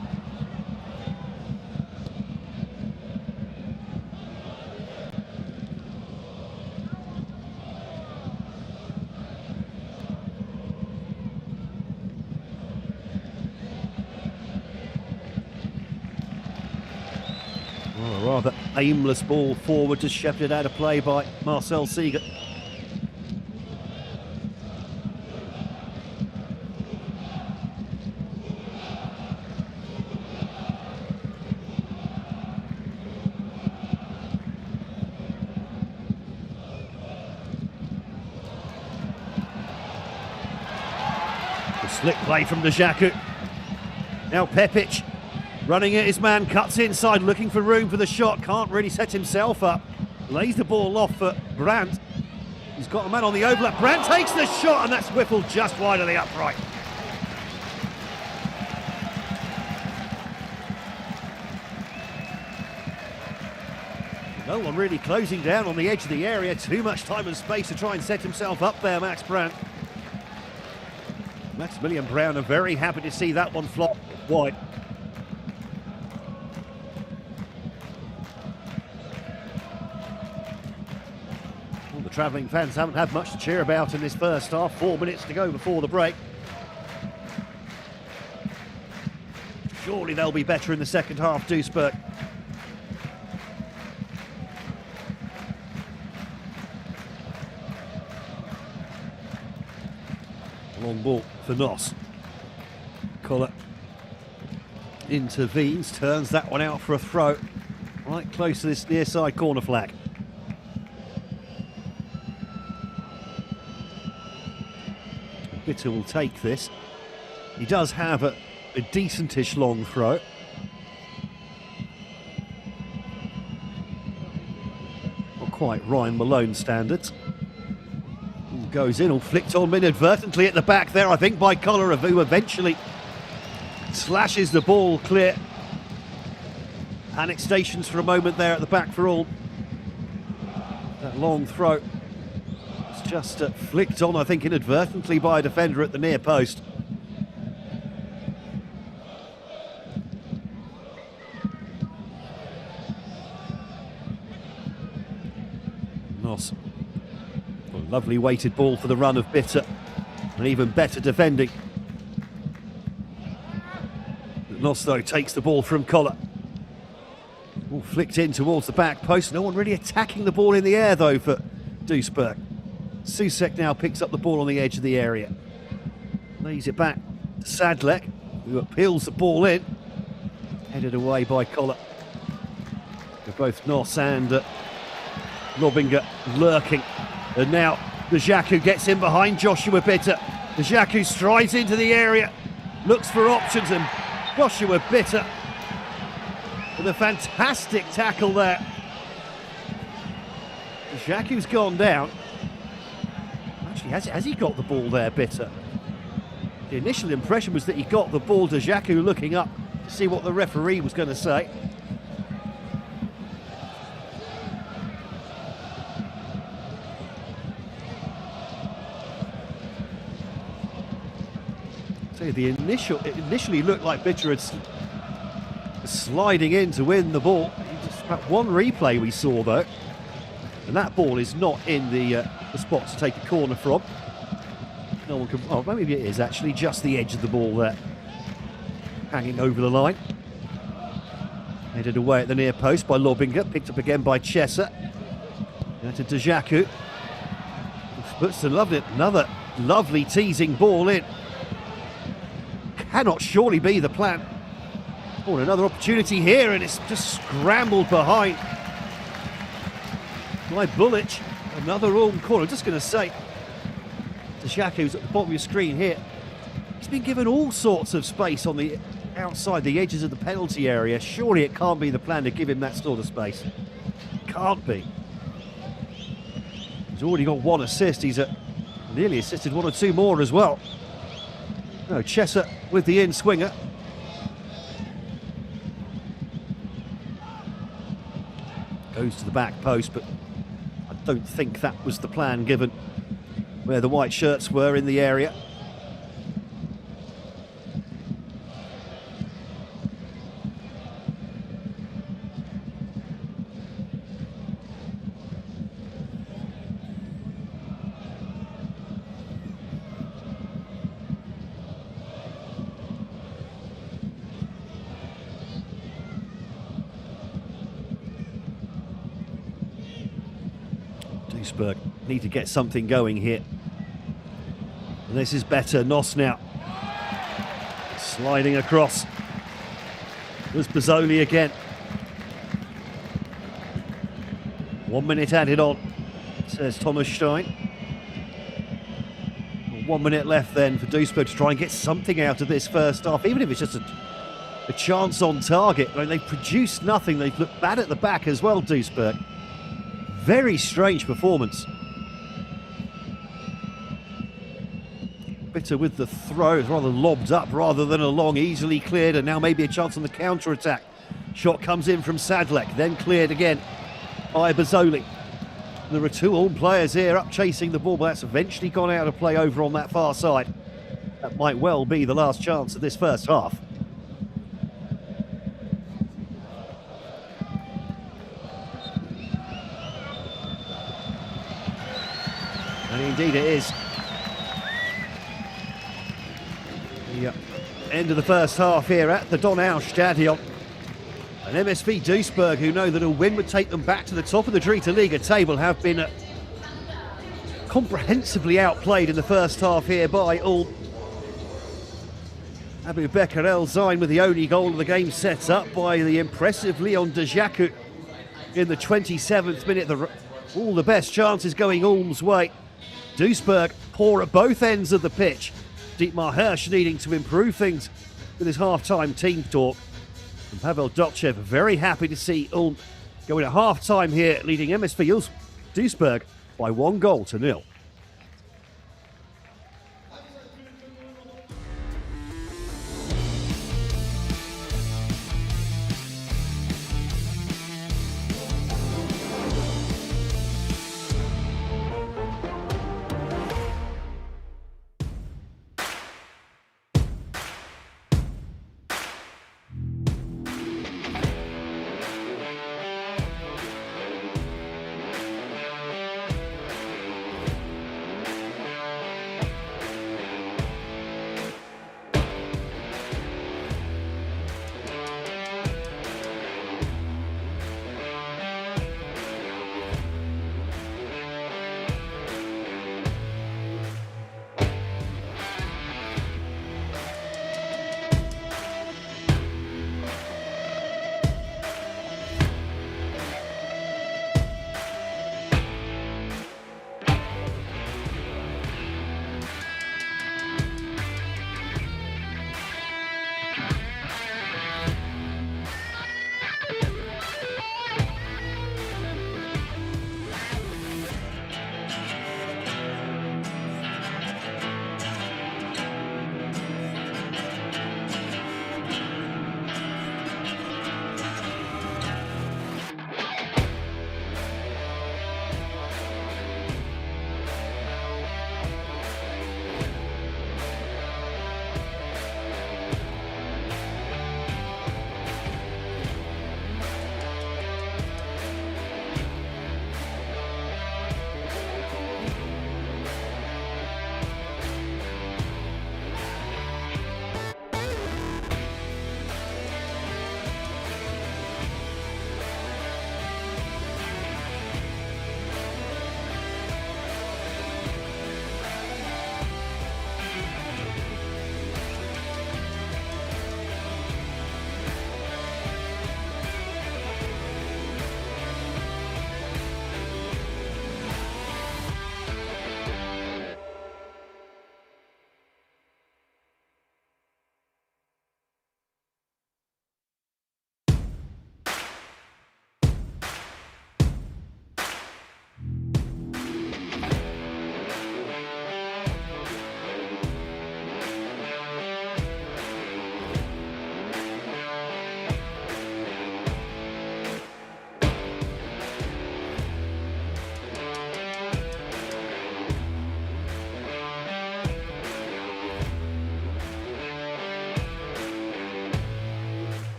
A rather aimless ball forward, just shepherded out of play by Marcel Seeger. The slick play from the Jaku. Now Pepic. Running at his man, cuts inside, looking for room for the shot. Can't really set himself up. Lays the ball off for Brandt. He's got a man on the overlap. Brandt takes the shot, and that's whiffled just wide of the upright. No one really closing down on the edge of the area. Too much time and space to try and set himself up there, Max Brandt. Maximilian Brown are very happy to see that one flop wide. Travelling fans haven't had much to cheer about in this first half. 4 minutes to go before the break. Surely they'll be better in the second half, Duisburg. Long ball for Noss. Collar intervenes, turns that one out for a throw. Right close to this near side corner flag. Bitter will take this. He does have a decentish long throw. Not quite Ryan Malone standards. Goes in, all flicked on inadvertently at the back there, I think, by Collar, who eventually slashes the ball clear. Panic stations for a moment there at the back for all. That long throw. Just flicked on, I think, inadvertently by a defender at the near post. Noss. A lovely weighted ball for the run of Bitter. And even better defending. Noss, though, takes the ball from Collar. All flicked in towards the back post. No one really attacking the ball in the air, though, for Duisburg. Susek now picks up the ball on the edge of the area. Lays it back to Sadlek, who appeals the ball in. Headed away by Collar. They're both Noss and Lobinger lurking. And now the Jaku gets in behind Joshua Bitter. The Jaku strides into the area, looks for options, and Joshua Bitter with a fantastic tackle there. The Jaku's gone down. Actually, has he got the ball there, Bitter? The initial impression was that he got the ball. Djaku looking up to see what the referee was going to say. So it initially looked like Bitter had sliding in to win the ball. Just about one replay we saw though, and that ball is not in the spot to take a corner from. No one can. Oh, maybe it is actually just the edge of the ball there, hanging over the line. Headed away at the near post by Lobinger, picked up again by Chesser. Now to Djaku. Puts another lovely teasing ball in. Cannot surely be the plan. Oh, another opportunity here, and it's just scrambled behind by Bullich. Another Ulm corner. I'm just going to say, Djaku's at the bottom of your screen here. He's been given all sorts of space on the outside, the edges of the penalty area. Surely it can't be the plan to give him that sort of space. Can't be. He's already got one assist. He's nearly assisted one or two more as well. No, Chesser with the in swinger. Goes to the back post, but I don't think that was the plan given where the white shirts were in the area. Duisburg need to get something going here. And this is better. Noss now sliding across. It was Bozzoli again. 1 minute added on, says Thomas Stein. 1 minute left then for Duisburg to try and get something out of this first half, even if it's just a chance on target. I mean, they've produced nothing. They've looked bad at the back as well, Duisburg. Very strange performance. Bitter with the throw, it's rather lobbed up rather than a long, easily cleared, and now maybe a chance on the counter-attack. Shot comes in from Sadlek, then cleared again by Bozzoli. There are two Ulm players here up chasing the ball, but that's eventually gone out of play over on that far side. That might well be the last chance of this first half. And indeed it is. The end of the first half here at the Donau Stadion. And MSV Duisburg, who know that a win would take them back to the top of the Dritte Liga table, have been comprehensively outplayed in the first half here by Ulm. Abu Bekr El Zain with the only goal of the game, set up by the impressive Leon Djaku in the 27th minute. All the best chances going Ulm's way. Duisburg poor at both ends of the pitch. Dietmar Hirsch needing to improve things with his half-time team talk. And Pavel Dotchev very happy to see Ulm going at half-time here, leading MSV Duisburg by 1-0.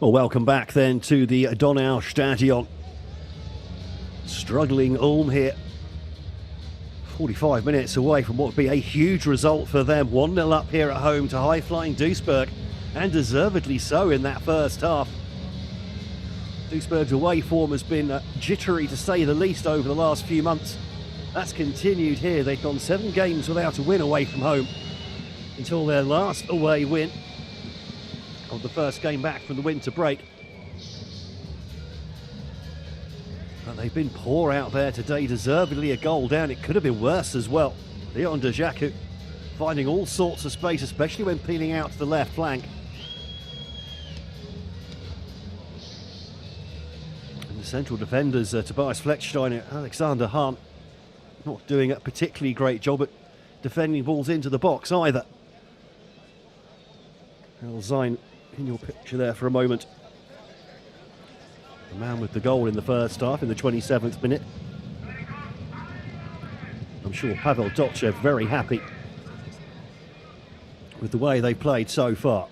Well, welcome back then to the Donau Stadion. Struggling Ulm here. 45 minutes away from what would be a huge result for them. 1-0 up here at home to high-flying Duisburg, and deservedly so in that first half. Duisburg's away form has been jittery to say the least over the last few months. That's continued here. They've gone 7 games without a win away from home until their last away win of the first game back from the winter break. But they've been poor out there today, deservedly a goal down. It could have been worse as well. Leon Dejaku finding all sorts of space, especially when peeling out to the left flank. And the central defenders, Tobias Fleckstein and Alexander Hahn, not doing a particularly great job at defending balls into the box either. Elzine in your picture there for a moment. The man with the goal in the first half in the 27th minute. I'm sure Pavel Dotchev very happy with the way they played so far.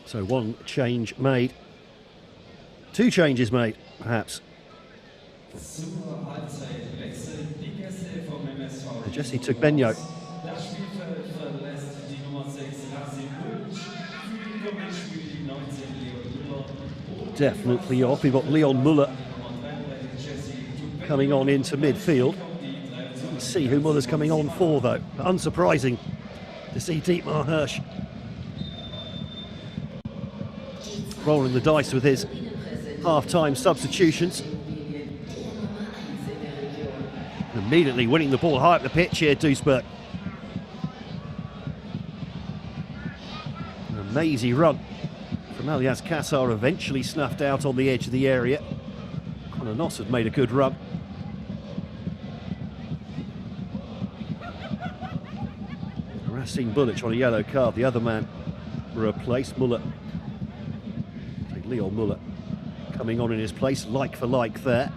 So 1 change made. 2 changes made, perhaps. Jesse Tugbenyo definitely off. We've got Leon Muller coming on into midfield. Let's see who Muller's coming on for, though. Unsurprising to see Dietmar Hirsch rolling the dice with his half-time substitutions. Immediately winning the ball high up the pitch here, Duisburg. An amazing run from Alias Kassar, eventually snuffed out on the edge of the area. Conor Noss had made a good run. Racine Bulic on a yellow card, the other man replaced. Muller. Leon Muller coming on in his place, like for like there.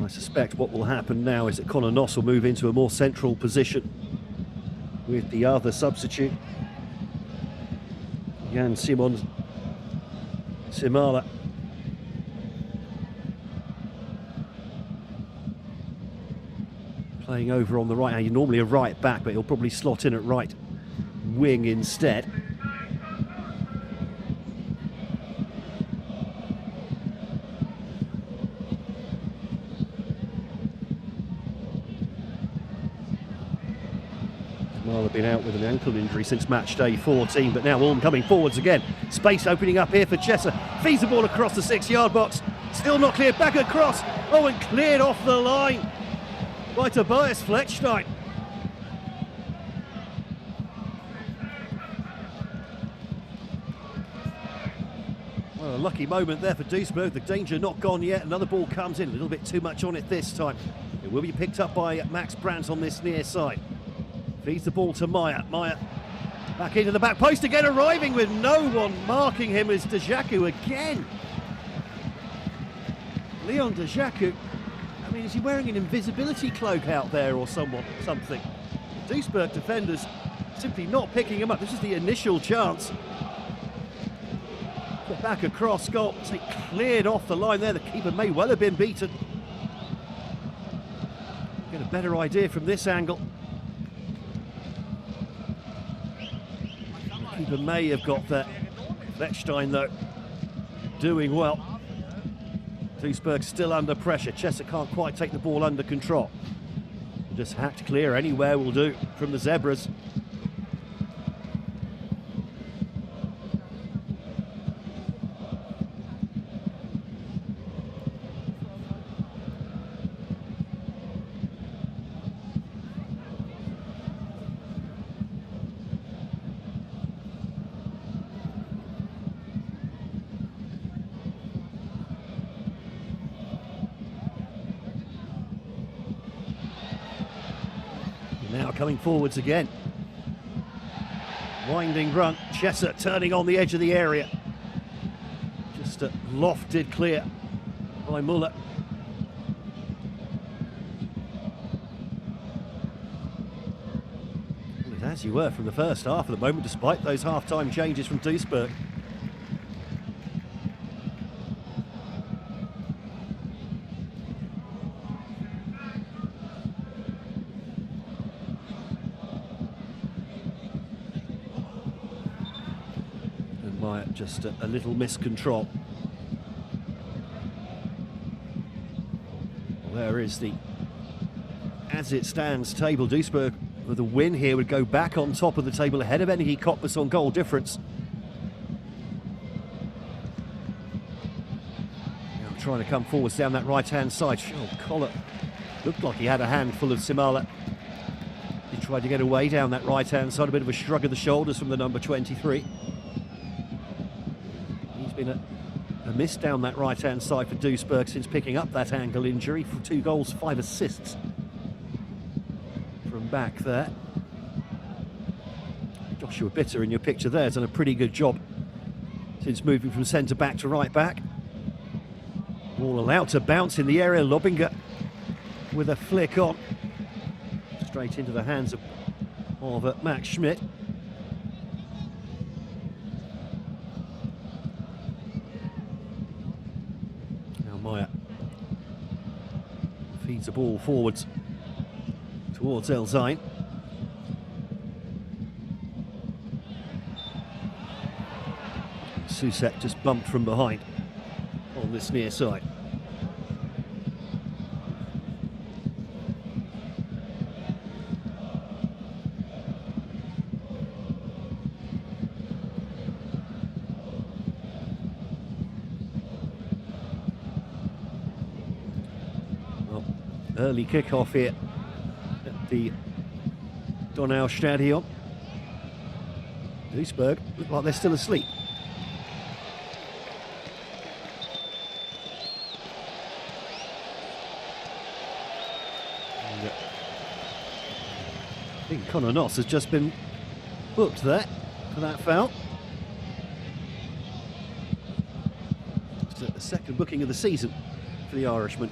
I suspect what will happen now is that Conor Noss will move into a more central position with the other substitute, Jan Simon Simala. Playing over on the right hand. You're normally a right back, but he'll probably slot in at right wing instead. Marla been out with an ankle injury since match day 14, but now Ulm coming forwards again. Space opening up here for Chesser. Feeds the ball across the 6-yard box. Still not clear. Back across. Oh, and cleared off the line by Tobias Fleckstein. Well, a lucky moment there for Duisburg. The danger not gone yet. Another ball comes in. A little bit too much on it this time. It will be picked up by Max Brandt on this near side. Feeds the ball to Meyer. Meyer back into the back post again, arriving with no one marking him as Dejaku again. Leon Dejaku. I mean, is he wearing an invisibility cloak out there or something? Duisburg defenders simply not picking him up. This is the initial chance. Get back across goal. It's cleared off the line there. The keeper may well have been beaten. Get a better idea from this angle. The keeper may have got that. Fleckstein, though, doing well. Duisburg still under pressure. Chesser can't quite take the ball under control. Just hacked clear anywhere will do from the Zebras. Now coming forwards again. Winding run. Chesser turning on the edge of the area. Just lofted clear by Muller. As you were from the first half at the moment, despite those half-time changes from Duisburg. And Myatt just a little miscontrol. There is the, as it stands, table. Duisburg with a win here would go back on top of the table ahead of any Cottbus on goal difference. Now trying to come forwards down that right-hand side. Oh, Collar looked like he had a handful of Simala. He tried to get away down that right-hand side. A bit of a shrug of the shoulders from the number 23. He's been a miss down that right-hand side for Duisburg since picking up that ankle injury. For 2 goals, 5 assists from back there. Joshua Bitter in your picture there has done a pretty good job since moving from centre-back to right-back. Ball allowed to bounce in the area. Lobinger with a flick on. Straight into the hands of Max Schmidt. Myatt feeds the ball forwards towards Elzain. Susek just bumped from behind on this near side. Early kick-off here at the Donau Stadion. Duisburg look like they're still asleep. And, I think Conor Noss has just been booked there for that foul. It's the second booking of the season for the Irishman.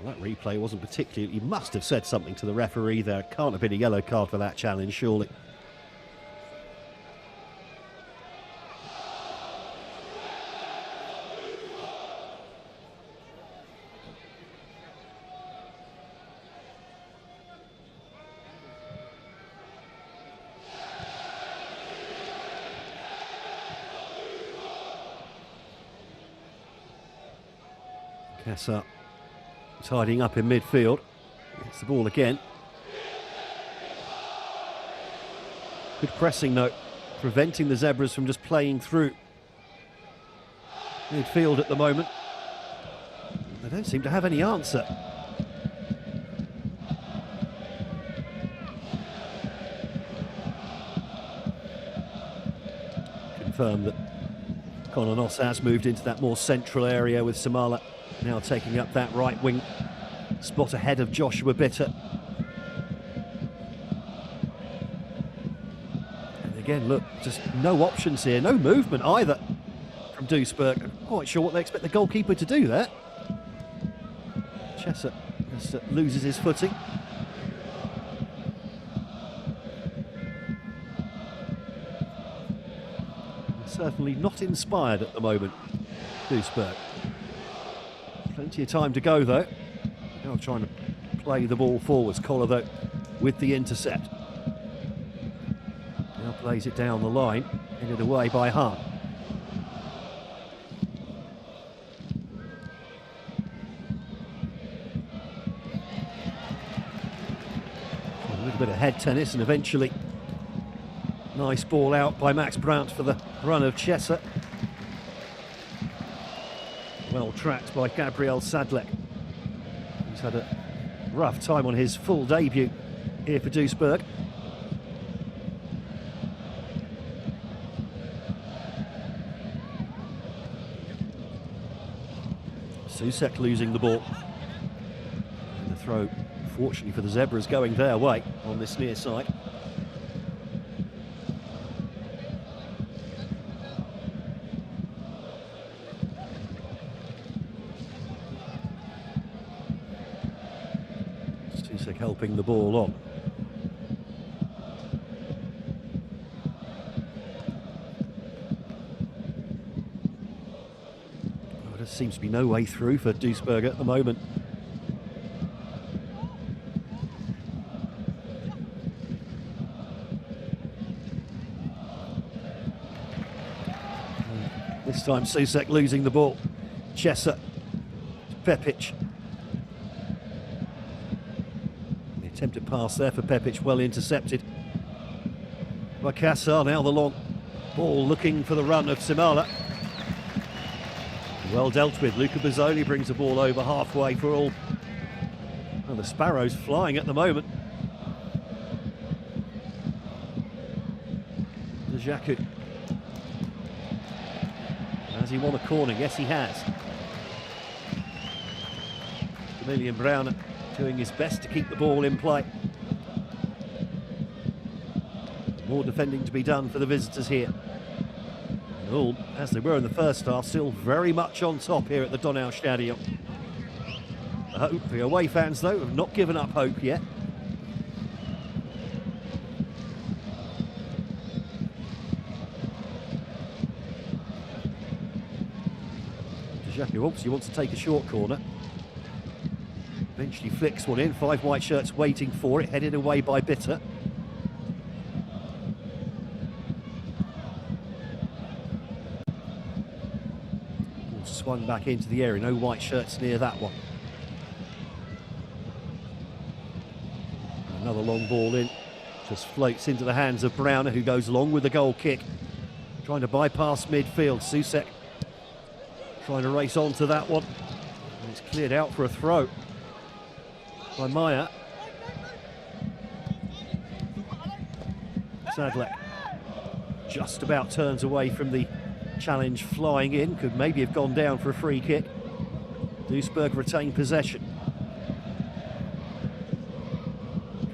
That replay wasn't particularly... He must have said something to the referee there. Can't have been a yellow card for that challenge, surely. Kassa tidying up in midfield. Gets the ball again. Good pressing though, preventing the Zebras from just playing through midfield at the moment. They don't seem to have any answer. Confirmed that Conor Noss has moved into that more central area with Samala now taking up that right wing spot ahead of Joshua Bitter. And again, look, just no options here, no movement either from Duisburg. I'm quite sure what they expect the goalkeeper to do there. Chesser just loses his footing. Certainly not inspired at the moment, Duisburg. Plenty of time to go though. Now trying to play the ball forwards. Collar though with the intercept. Now plays it down the line, headed away by Hahn. A little bit of head tennis and eventually nice ball out by Max Brandt for the run of Chesser. Well tracked by Gabriel Sadlek. He's had a rough time on his full debut here for Duisburg. Susek losing the ball. And the throw, fortunately for the Zebras, going their way on this near side. Susek helping the ball on. Oh, there seems to be no way through for Duisburg at the moment. This time Susek losing the ball. Chesser, Pepic. The attempted pass there for Pepic, well intercepted by Kassar. Now the long ball looking for the run of Simala. Well dealt with. Luca Bozzoli brings the ball over halfway for Ulm. And the Sparrows flying at the moment. Djaku. Has he won a corner? Yes, he has. Emilian Browner doing his best to keep the ball in play. More defending to be done for the visitors here. And Ulm, as they were in the first half, still very much on top here at the Donau Stadion. The away fans, though, have not given up hope yet. Djaku obviously wants to take a short corner. Eventually flicks one in. 5 white shirts waiting for it, headed away by Bitter. Ball swung back into the area. No white shirts near that one. Another long ball in. Just floats into the hands of Browner, who goes along with the goal kick. Trying to bypass midfield. Susek trying to race on to that one. And it's cleared out for a throw by Maya. Sadlek just about turns away from the challenge, flying in. Could maybe have gone down for a free kick. Duisburg retain possession.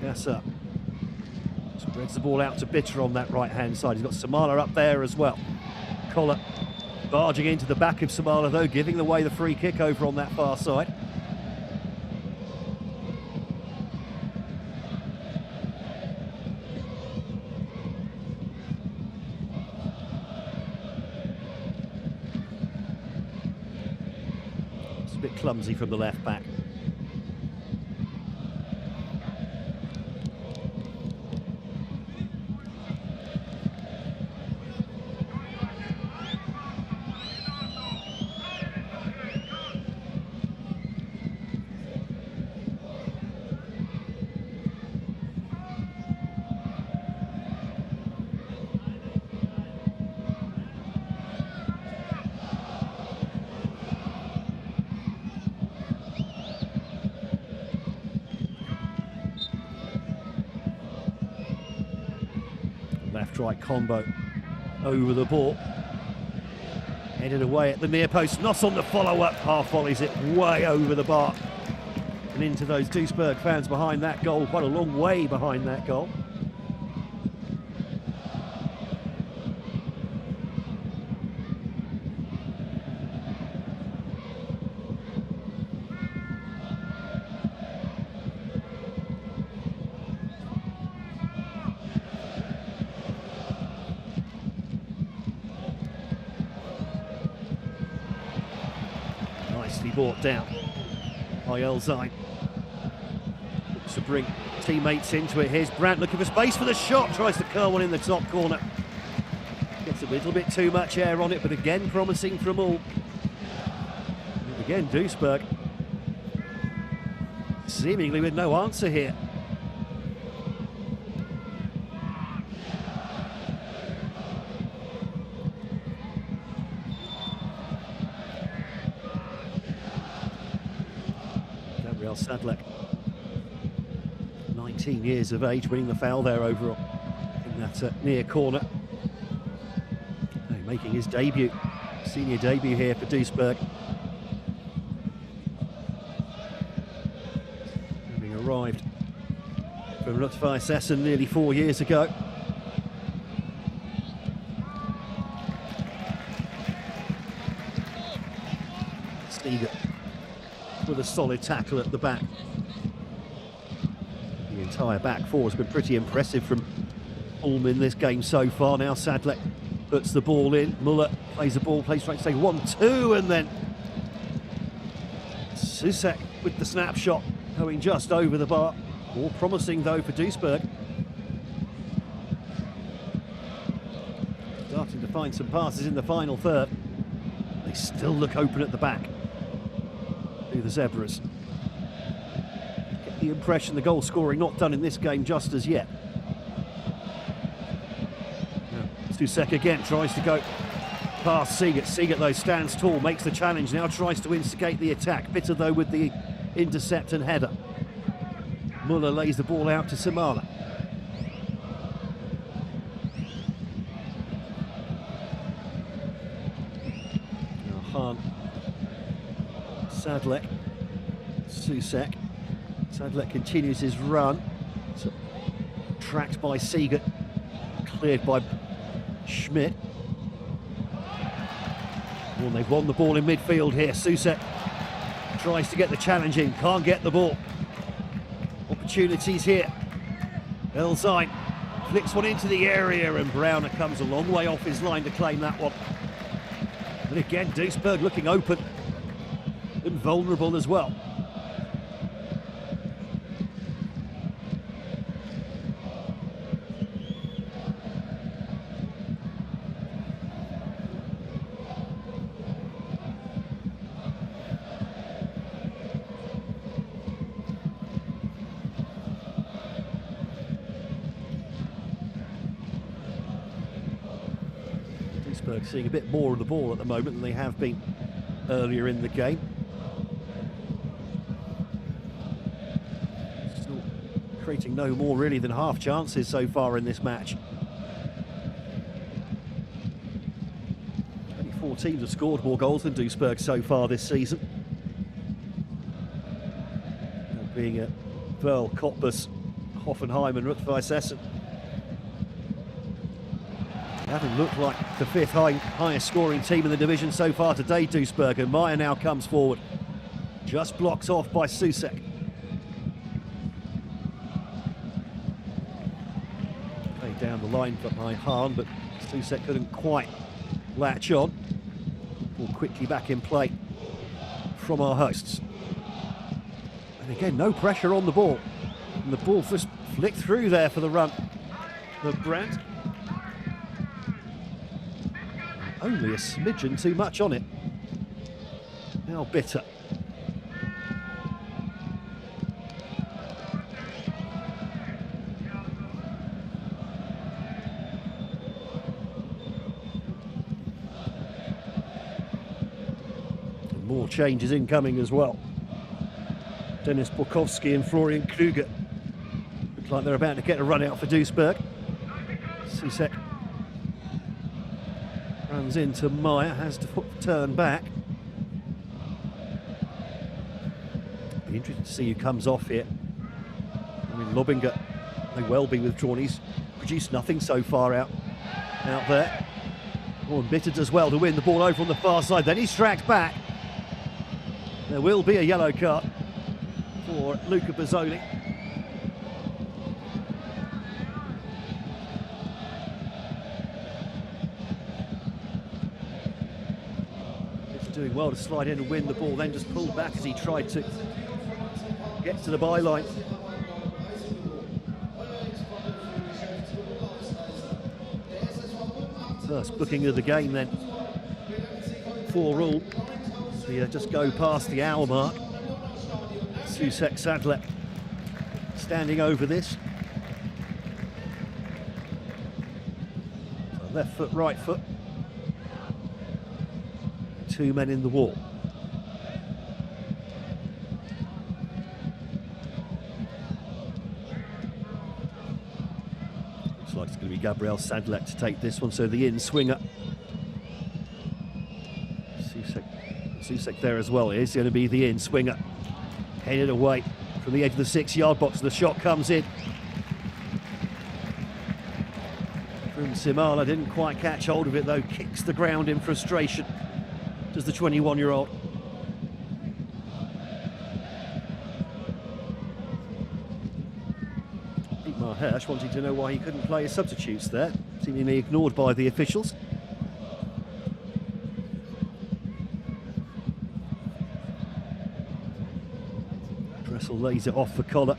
Kassar spreads the ball out to Bitter on that right-hand side. He's got Samala up there as well. Collar barging into the back of Samala, though, giving away the free kick over on that far side. It's a bit clumsy from the left back. Left-right combo over the ball. Headed away at the near post. Not on the follow-up. Half volleys it way over the bar. And into those Duisburg fans behind that goal. Quite a long way behind that goal. Brought down by Elzine. Looks to bring teammates into it. Here's Brandt looking for space for the shot. Tries to curl one in the top corner. Gets a little bit too much air on it, but again promising from all. And again, Duisburg seemingly with no answer here. Sadlek, 19 years of age, winning the foul there overall in that near corner. Making his debut, senior debut here for Duisburg. arrived from Rot-Weiss Essen nearly 4 years ago. Steger with a solid tackle at the back. The entire back four has been pretty impressive from Ulm in this game so far. Now Sadlek puts the ball in. Muller plays the ball, plays straight to say 1-2, and then Susek with the snapshot going just over the bar. More promising though for Duisburg. Starting to find some passes in the final third. They still look open at the back. The Zebras. Get the impression the goal scoring not done in this game just as yet. Susek again tries to go past Siegert. Siegert though stands tall, makes the challenge, now tries to instigate the attack. Bitter though with the intercept and header. Muller lays the ball out to Samala. Now Hahn. Sadlek, Susek. Sadlek continues his run. So, tracked by Siegert, cleared by Schmidt. Well, they've won the ball in midfield here. Susek tries to get the challenge in, can't get the ball. Opportunities here. Elzine flicks one into the area, and Browner comes a long way off his line to claim that one. And again, Duisburg looking open and vulnerable as well. Duisburg seeing a bit more of the ball at the moment than they have been earlier in the game. Creating no more really than half chances so far in this match. Only 4 teams have scored more goals than Duisburg so far this season. Being Verl, Cottbus, Hoffenheim and Rot-Weiss Essen. They haven't looked like the 5th highest scoring team in the division so far today, Duisburg, and Meyer now comes forward. Just blocks off by Susek. Down the line by Hahn, but Susek couldn't quite latch on. Ball quickly back in play from our hosts. And again, no pressure on the ball. And the ball just flicked through there for the run of Brandt. Only a smidgen too much on it. Now Bitter. More changes incoming as well. Dennis Borkowski and Florian Krüger. Looks like they're about to get a run out for Duisburg. Susek runs into Meyer, has to turn back. Be interesting to see who comes off here. I mean, Lobinger may well be withdrawn. He's produced nothing so far out there. Oh, and Bitter does well to win the ball over on the far side. Then he's tracked back. There will be a yellow card for Luca Bozzoli. He's doing well to slide in and win the ball, then just pulled back as he tried to get to the byline. First booking of the game then for Ulm. We just go past the hour mark. Susek Sadlek standing over this. So left foot, right foot. 2 men in the wall. Looks like it's going to be Gabriel Sadlek to take this one, so the in swinger. Susek there as well. It's going to be the in swinger. Headed away from the edge of the 6-yard box. The shot comes in from Simala. Didn't quite catch hold of it though. Kicks the ground in frustration. Does the 21-year-old. Dietmar Hirsch wanting to know why he couldn't play his substitutes there. Seemingly ignored by the officials. Dressel lays it off for Collar.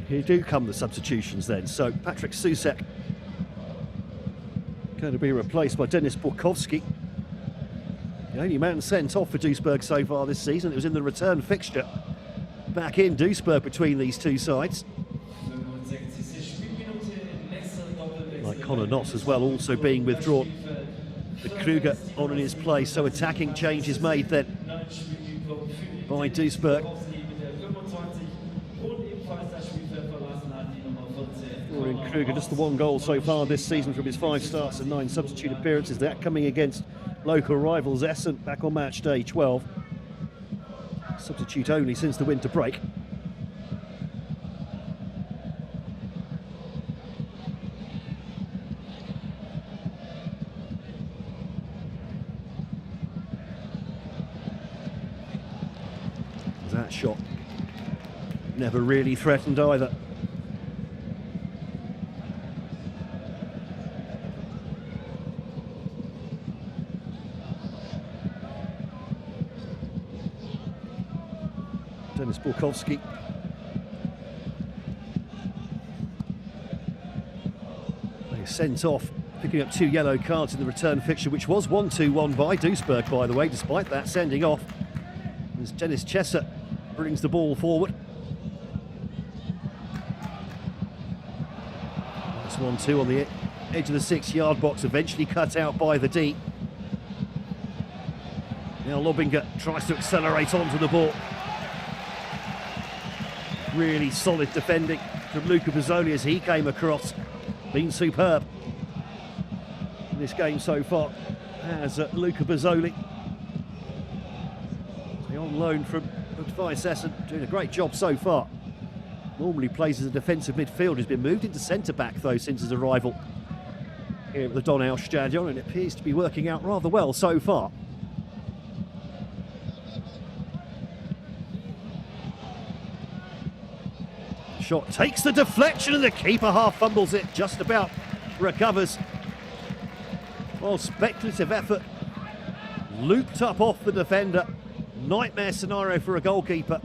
Here do come the substitutions then. So Patrick Susek going to be replaced by Denis Borkowski. The only man sent off for Duisburg so far this season. It was in the return fixture back in Duisburg between these two sides. Like Conor Noss as well, also being withdrawn. But Krüger on in his place, so attacking changes made then by Duisburg. Florian Krüger, just the one goal so far this season from his 5 starts and 9 substitute appearances. That coming against local rivals Essen back on match day 12. Substitute only since the winter break. That shot never really threatened either. Denis Borkowski. They sent off, picking up 2 yellow cards in the return fixture, which was 1-2-1 by Duisburg, by the way, despite that sending off. As Dennis Chesser brings the ball forward. That's 1-2 on the edge of the 6-yard box, eventually cut out by the D. Now Lobinger tries to accelerate onto the ball. Really solid defending from Luca Bozzoli as he came across. Been superb in this game so far as Luca Bozzoli. On loan from Advice Essen, doing a great job so far. Normally plays as a defensive midfielder. He's been moved into centre-back though since his arrival here at the Donau Stadion, and it appears to be working out rather well so far. Shot takes the deflection and the keeper half fumbles it, just about recovers. Well, speculative effort, looped up off the defender. Nightmare scenario for a goalkeeper.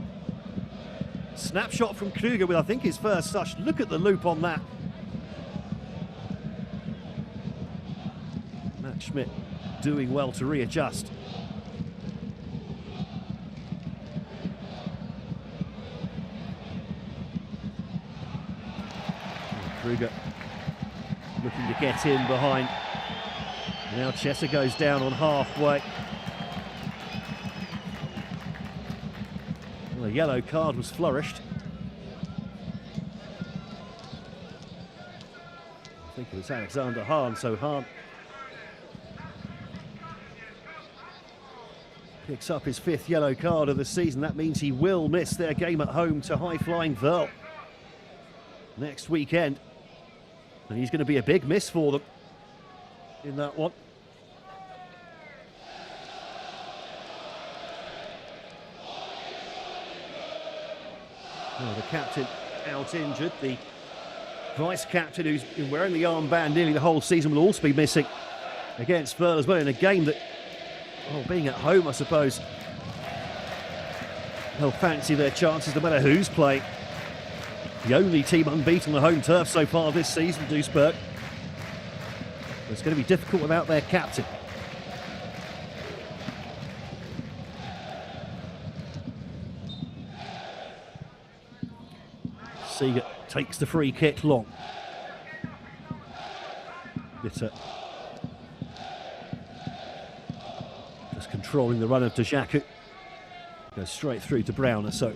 Snapshot from Krüger with, I think, his first touch. Look at the loop on that. Matt Schmidt doing well to readjust. Krüger looking to get in behind. Now Chesser goes down on halfway. Well, a yellow card was flourished. I think it was Alexander Hahn, so Hahn picks up his 5th yellow card of the season. That means he will miss their game at home to high-flying Verl next weekend. And he's going to be a big miss for them in that one. Well, the captain out injured. The vice-captain, who's been wearing the armband nearly the whole season, will also be missing against Verl as well, in a game that, well, being at home, I suppose, they'll fancy their chances no matter who's playing. The only team unbeaten on the home turf so far this season, Duisburg. It's going to be difficult without their captain. Seeger takes the free kick long. Bitter just controlling the run of Djaku. Goes straight through to Browner. So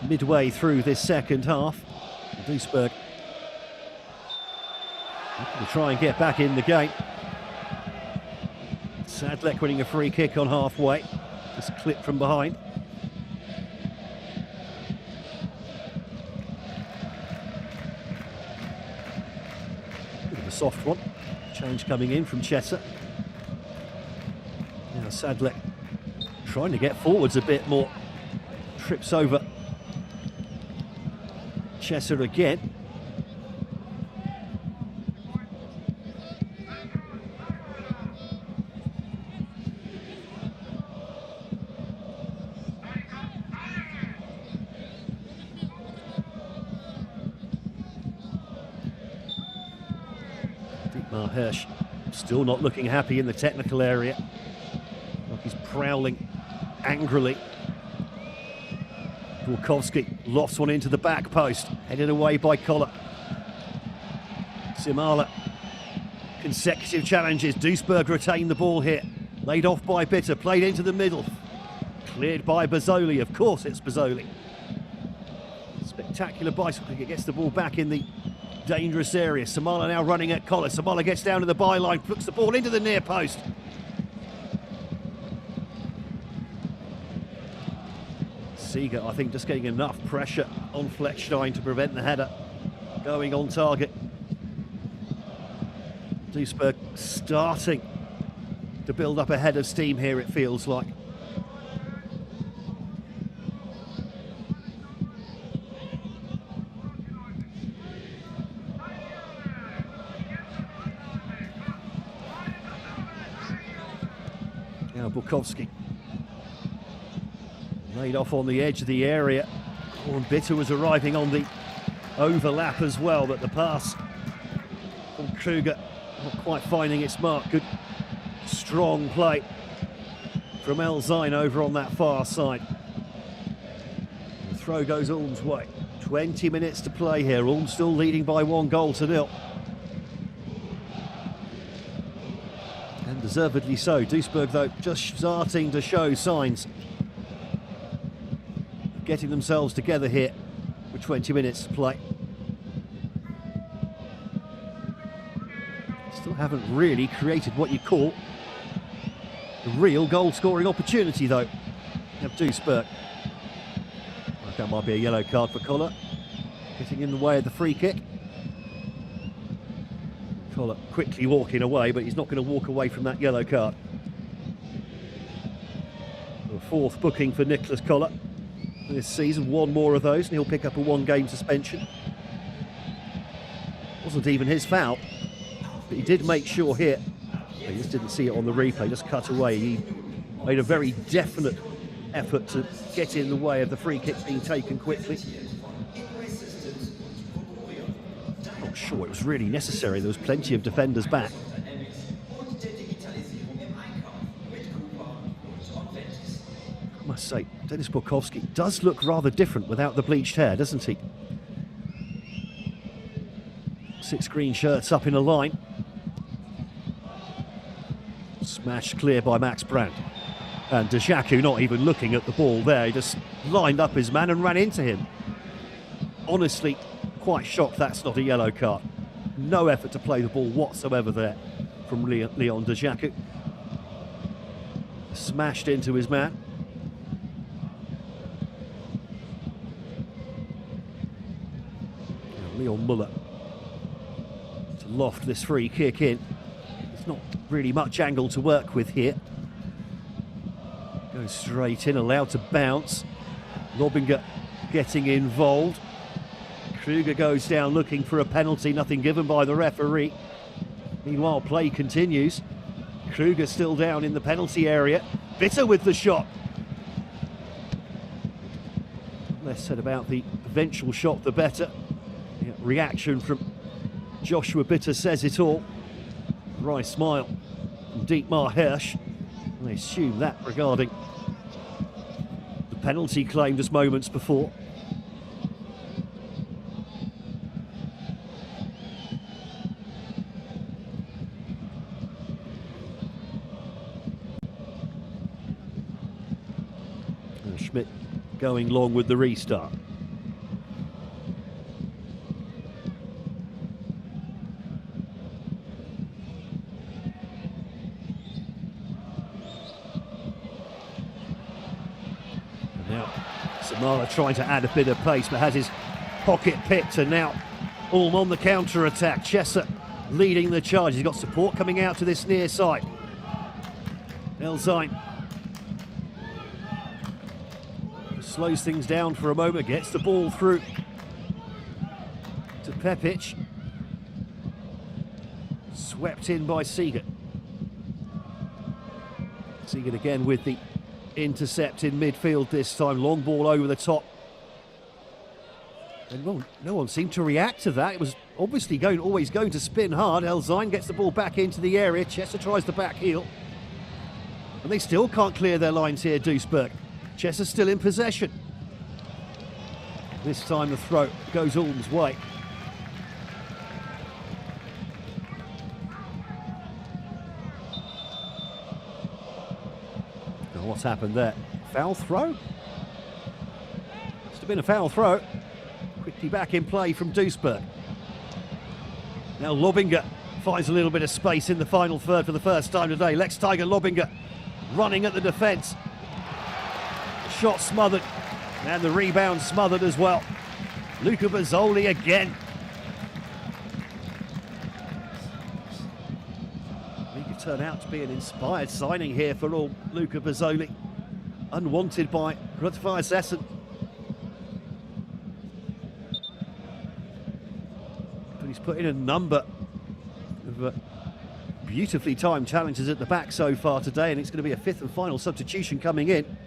midway through this second half, Duisburg looking to try and get back in the game. Sadlek winning a free kick on halfway. Just clipped from behind. Bit of a soft one. Change coming in from Chesser. Now Sadlek trying to get forwards a bit more. Trips over Chesser again. Hirsch still not looking happy in the technical area. Like he's prowling angrily. Borkowski lofts one into the back post, headed away by Collar. Simala, consecutive challenges. Duisburg retain the ball here. Laid off by Bitter, played into the middle. Cleared by Bozzoli, of course it's Bozzoli. Spectacular bicycle kick, gets the ball back in the dangerous area. Samala now running at Collar. Samala gets down to the byline, flicks the ball into the near post. Seeger, I think, just getting enough pressure on Fleckstein to prevent the header going on target. Duisburg starting to build up a head of steam here, it feels like. Now Borkowski laid off on the edge of the area. And Bitter was arriving on the overlap as well, but the pass from Kruger not quite finding its mark. Good strong play from El Zain over on that far side. The throw goes Ulm's way. 20 minutes to play here. Ulm still leading by 1-0. And deservedly so. Duisburg, though, just starting to show signs of getting themselves together here with 20 minutes to play. Still haven't really created what you call a real goal-scoring opportunity, though, of Duisburg. That might be a yellow card for Collar, getting in the way of the free kick. Collar quickly walking away, but he's not going to walk away from that yellow card. The fourth booking for Nicholas Collar this season, one more of those, and he'll pick up a one-game suspension. Wasn't even his foul, but he did make sure here. He just didn't see it on the replay, just cut away. He made a very definite effort to get in the way of the free kick being taken quickly. Not sure it was really necessary. There was plenty of defenders back. I must say, Dennis Borkowski does look rather different without the bleached hair, doesn't he? 6 green shirts up in a line. Smashed clear by Max Brandt. And Djaku not even looking at the ball there. He just lined up his man and ran into him. Honestly, quite shocked that's not a yellow card. No effort to play the ball whatsoever there from Leon Djaku. Smashed into his man. Now Leon Muller to loft this free kick in. There's not really much angle to work with here. Goes straight in, allowed to bounce. Lobinger getting involved. Kruger goes down looking for a penalty, nothing given by the referee. Meanwhile, play continues. Kruger still down in the penalty area. Bitter with the shot. Less said about the eventual shot, the better. The reaction from Joshua Bitter says it all. Wry smile from Dietmar Hirsch. I assume that regarding the penalty claim just moments before. And Schmidt going long with the restart. Mahler trying to add a bit of pace, but has his pocket picked, and now Ulm on the counter-attack. Chesser leading the charge. He's got support coming out to this near side. Elzine slows things down for a moment, gets the ball through to Pepic. Swept in by Siegert. Siegert again with the intercept in midfield this time. Long ball over the top. And well, no one seemed to react to that. It was obviously always going to spin hard. Elzine gets the ball back into the area. Chesser tries the back heel. And they still can't clear their lines here, Duisburg. Chesser still in possession. This time the throw goes Ulm's way. Now what's happened there? Foul throw? Must have been a foul throw. Quickly back in play from Duisburg. Now Lobinger finds a little bit of space in the final third for the first time today. Lex Tiger Lobinger running at the defence. Shot smothered, and the rebound smothered as well. Luca Bazzoli again. He could turn out to be an inspired signing here for all. Luca Bazzoli, unwanted by Rutgers Essen. But he's put in a number of beautifully timed challenges at the back so far today, and it's going to be a fifth and final substitution coming in.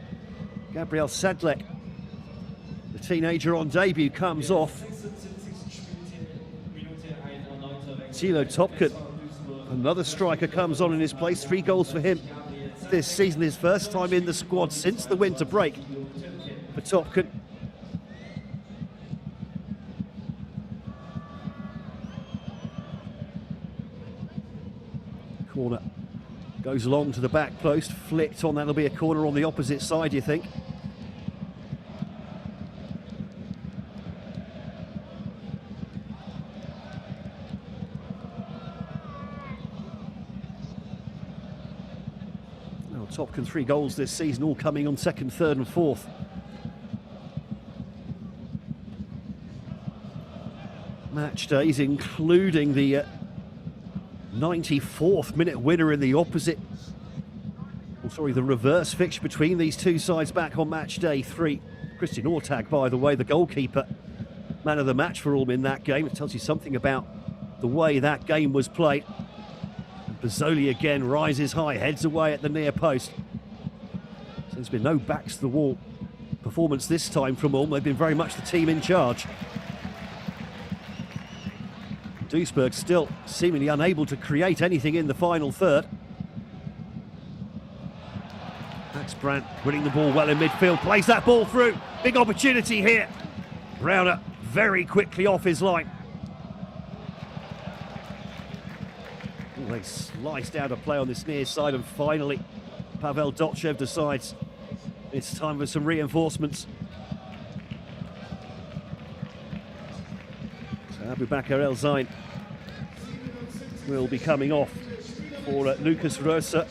Gabriel Sadlek, the teenager on debut, comes off. Thilo Topken, another striker, comes on in his place. 3 goals for him this season, his first time in the squad since the winter break for Topken. Corner goes long to the back post, flicked on. That'll be a corner on the opposite side, you think? Well, Topken 3 goals this season, all coming on second, third and fourth. Match days, including the 94th minute winner in the opposite, the reverse fixture between these two sides back on match day 3. Christian Ortag, by the way, the goalkeeper, man of the match for Ulm in that game. It tells you something about the way that game was played. And Bazzoli again rises high, heads away at the near post. So there's been no backs to the wall performance this time from Ulm. They've been very much the team in charge. Duisburg still seemingly unable to create anything in the final third. Max Brandt winning the ball well in midfield, plays that ball through. Big opportunity here. Browner very quickly off his line. Oh, they sliced out a play on this near side, and finally Pavel Dotchev decides it's time for some reinforcements. So Abubakar Elzine will be coming off for Lucas Röser.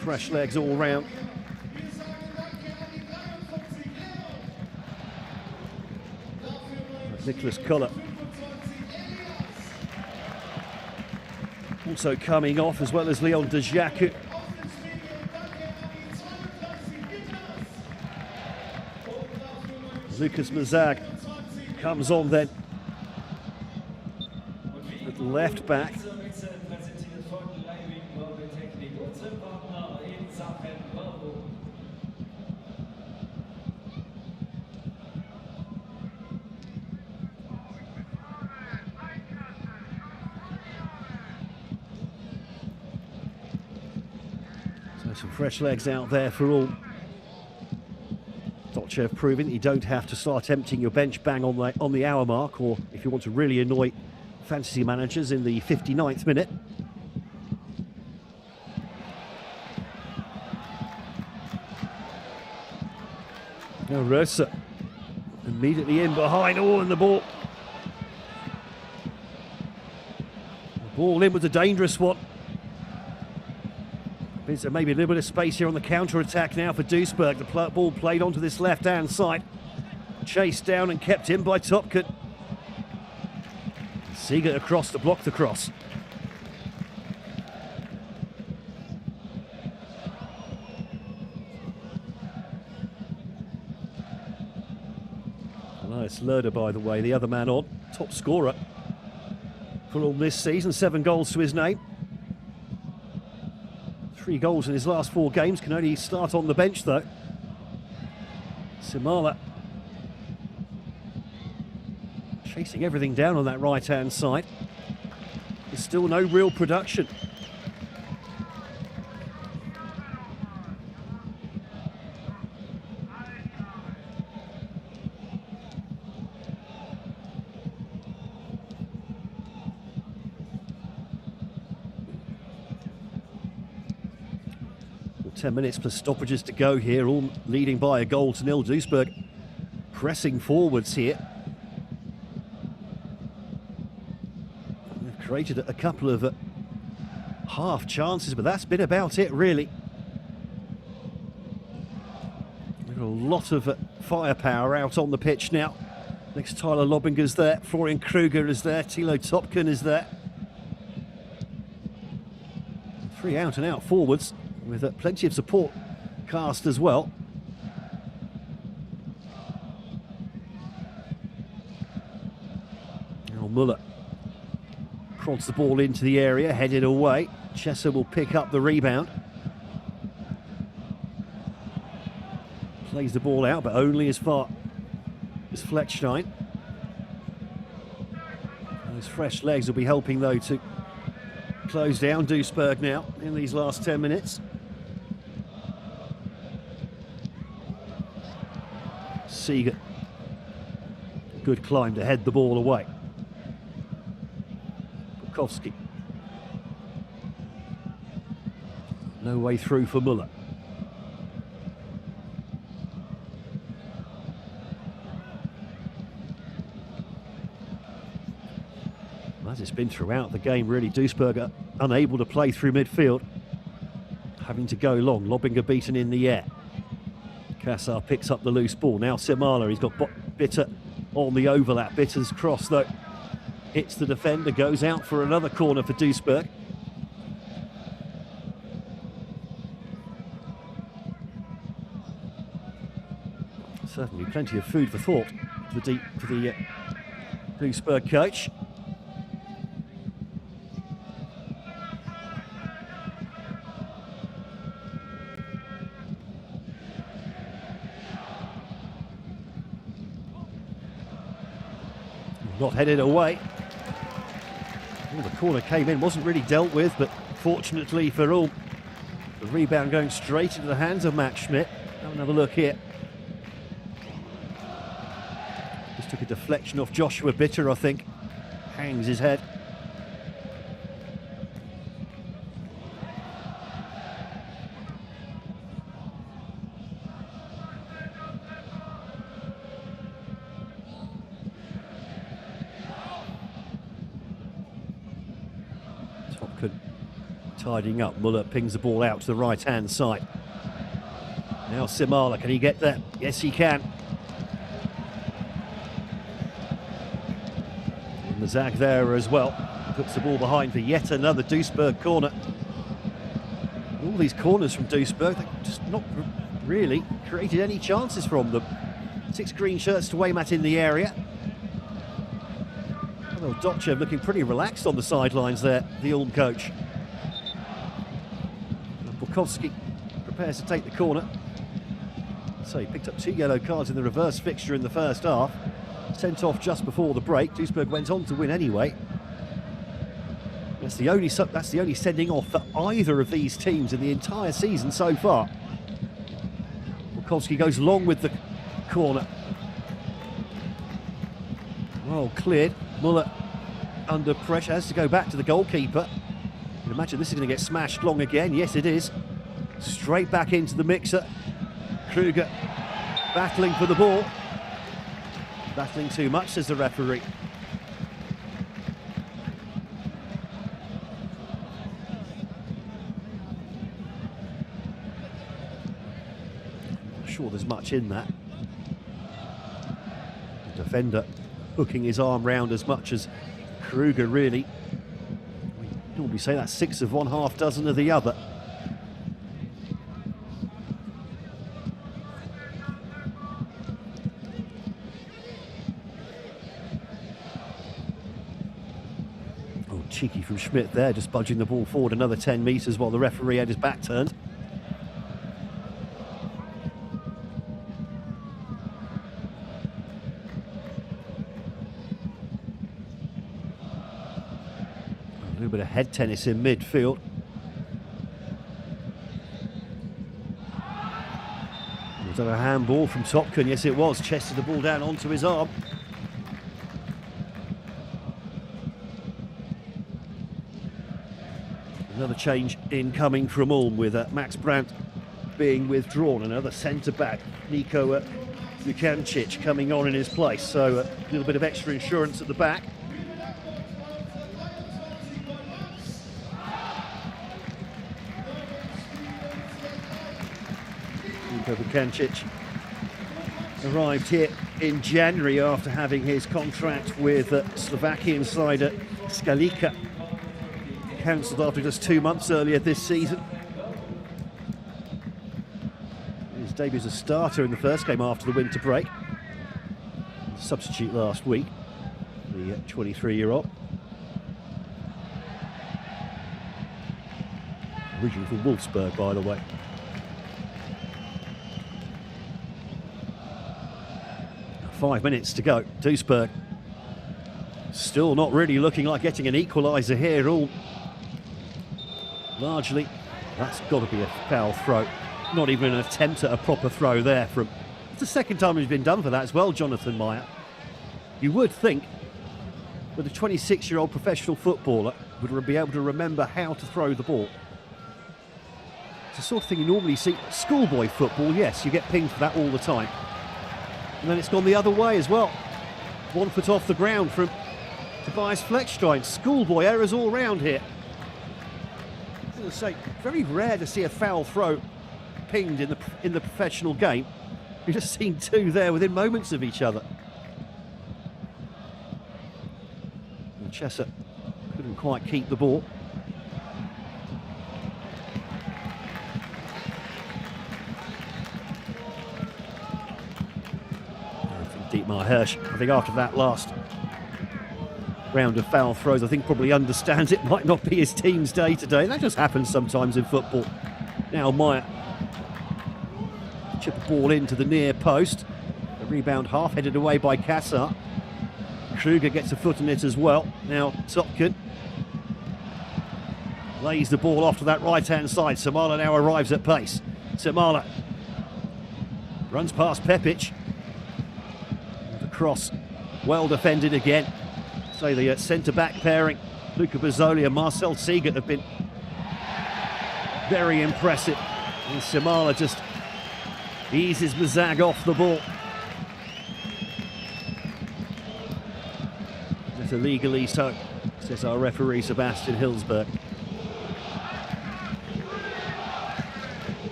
Fresh legs all round. Nicholas Kuller also coming off, as well as Leon Djaku. Lucas Mazag comes on then at left back. Some fresh legs out there for all. Dotchev proving that you don't have to start emptying your bench bang on the hour mark, or if you want to really annoy fantasy managers in the 59th minute. Now Röser Immediately in behind. Oh, and the ball. The ball in was a dangerous one. There's maybe a little bit of space here on the counter-attack now for Duisburg. The ball played onto this left-hand side. Chased down and kept in by Topkin. Seeger across to block the cross. Nice Lerder, by the way, the other man on. Top scorer for Ulm this season. 7 goals to his name. 3 goals in his last 4 games. Can only start on the bench, though. Simala chasing everything down on that right-hand side. There's still no real production. Well, 10 minutes plus stoppages to go here, all leading by a goal to nil. Duisburg pressing forwards here. They've created a couple of half chances, but that's been about it, really. We've got a lot of firepower out on the pitch now. Next, Tyler Lobbinger's there, Florian Kruger is there, Thilo Topkin is there. 3 out-and-out forwards with plenty of support cast as well. Now Muller prods the ball into the area, headed away. Chesser will pick up the rebound. Plays the ball out, but only as far as Fleckstein. Those fresh legs will be helping, though, to close down Duisburg now in these last 10 minutes. Seeger. Good climb to head the ball away. Bukowski. No way through for Muller. As it's been throughout the game, really, Duisburg are unable to play through midfield, having to go long. Lobbinger beaten in the air. Kassar picks up the loose ball. Now Simala, he's got Bitter on the overlap. Bitter's cross, though, hits the defender, goes out for another corner for Duisburg. Certainly plenty of food for thought for the Duisburg coach. Not headed away. Well, the corner came in, wasn't really dealt with, but fortunately for Ulm, the rebound going straight into the hands of Matt Schmidt. Have another look here. Just took a deflection off Joshua Bitter, I think. Hangs his head. Tidying up, Muller pings the ball out to the right-hand side. Now Simala, can he get there? Yes, he can. And the Zag there as well. Puts the ball behind for yet another Duisburg corner. All these corners from Duisburg, they've just not really created any chances from them. 6 green shirts to Waymat in the area. Well, Dotchev looking pretty relaxed on the sidelines there, the Ulm coach. Bukowski prepares to take the corner. So he picked up 2 yellow cards in the reverse fixture in the first half. Sent off just before the break. Duisburg went on to win anyway. That's the only sending off for either of these teams in the entire season so far. Bukowski goes long with the corner. Well cleared. Muller under pressure, has to go back to the goalkeeper. You can imagine this is going to get smashed long again. Yes, it is. Straight back into the mixer. Kruger battling for the ball. Battling too much, says the referee. Not sure there's much in that. The defender hooking his arm round as much as Kruger, really. We normally say that's 6 of one, half dozen of the other. Cheeky from Schmidt there, just budging the ball forward another 10 metres while the referee had his back turned. A little bit of head tennis in midfield. Was that a handball from Topkin? Yes, it was. Chested the ball down onto his arm. Another change incoming from Ulm with Max Brandt being withdrawn. Another centre-back, Nico Lukancic, coming on in his place. So a little bit of extra insurance at the back. Nico Lukancic arrived here in January after having his contract with Slovakian side Skalika cancelled after just 2 months earlier this season. His debut as a starter in the first game after the winter break. Substitute last week, the 23-year-old. Originally from Wolfsburg, by the way. Five minutes to go. Duisburg still not really looking like getting an equaliser here. All largely, that's got to be a foul throw. Not even an attempt at a proper throw there from... It's the second time he's been done for that as well, Jonathan Meyer. You would think that a 26-year-old professional footballer would be able to remember how to throw the ball. It's the sort of thing you normally see. Schoolboy football, yes, you get pinged for that all the time. And then it's gone the other way as well. 1 foot off the ground from Tobias Fleckstein. Schoolboy errors all round here. As I say, very rare to see a foul throw pinged in the professional game. You've just seen two there within moments of each other. And Chesser couldn't quite keep the ball. Dietmar Hirsch, I think after that last round of foul throws, I think probably understands it might not be his team's day today. That just happens sometimes in football. Now Meyer chip a ball into the near post. The rebound half headed away by Kassar. Kruger gets a foot in it as well. Now Topkin lays the ball off to that right-hand side. Samala now arrives at pace. Samala runs past Pepic. The cross, well defended again. So the centre-back pairing, Luca Bazzoli and Marcel Siegert, have been very impressive. And Samala just eases Mazag off the ball. That's illegally so, says our referee Sebastian Hilsberg.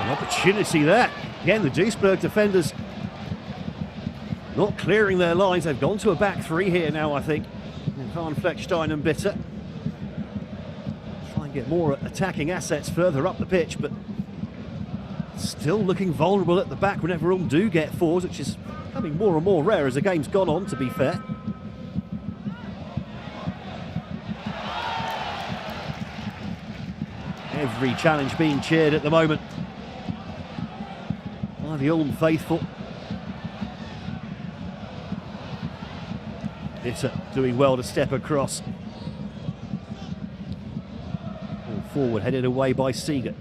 Opportunity there. Again, the Duisburg defenders not clearing their lines. They've gone to a back three here now, I think. Van Fleckstein and Bitter try and get more attacking assets further up the pitch, but still looking vulnerable at the back whenever Ulm do get fours, which is becoming more and more rare as the game's gone on, to be fair. Every challenge being cheered at the moment by the Ulm faithful. Bitter doing well to step across. Ball forward, headed away by Siegert.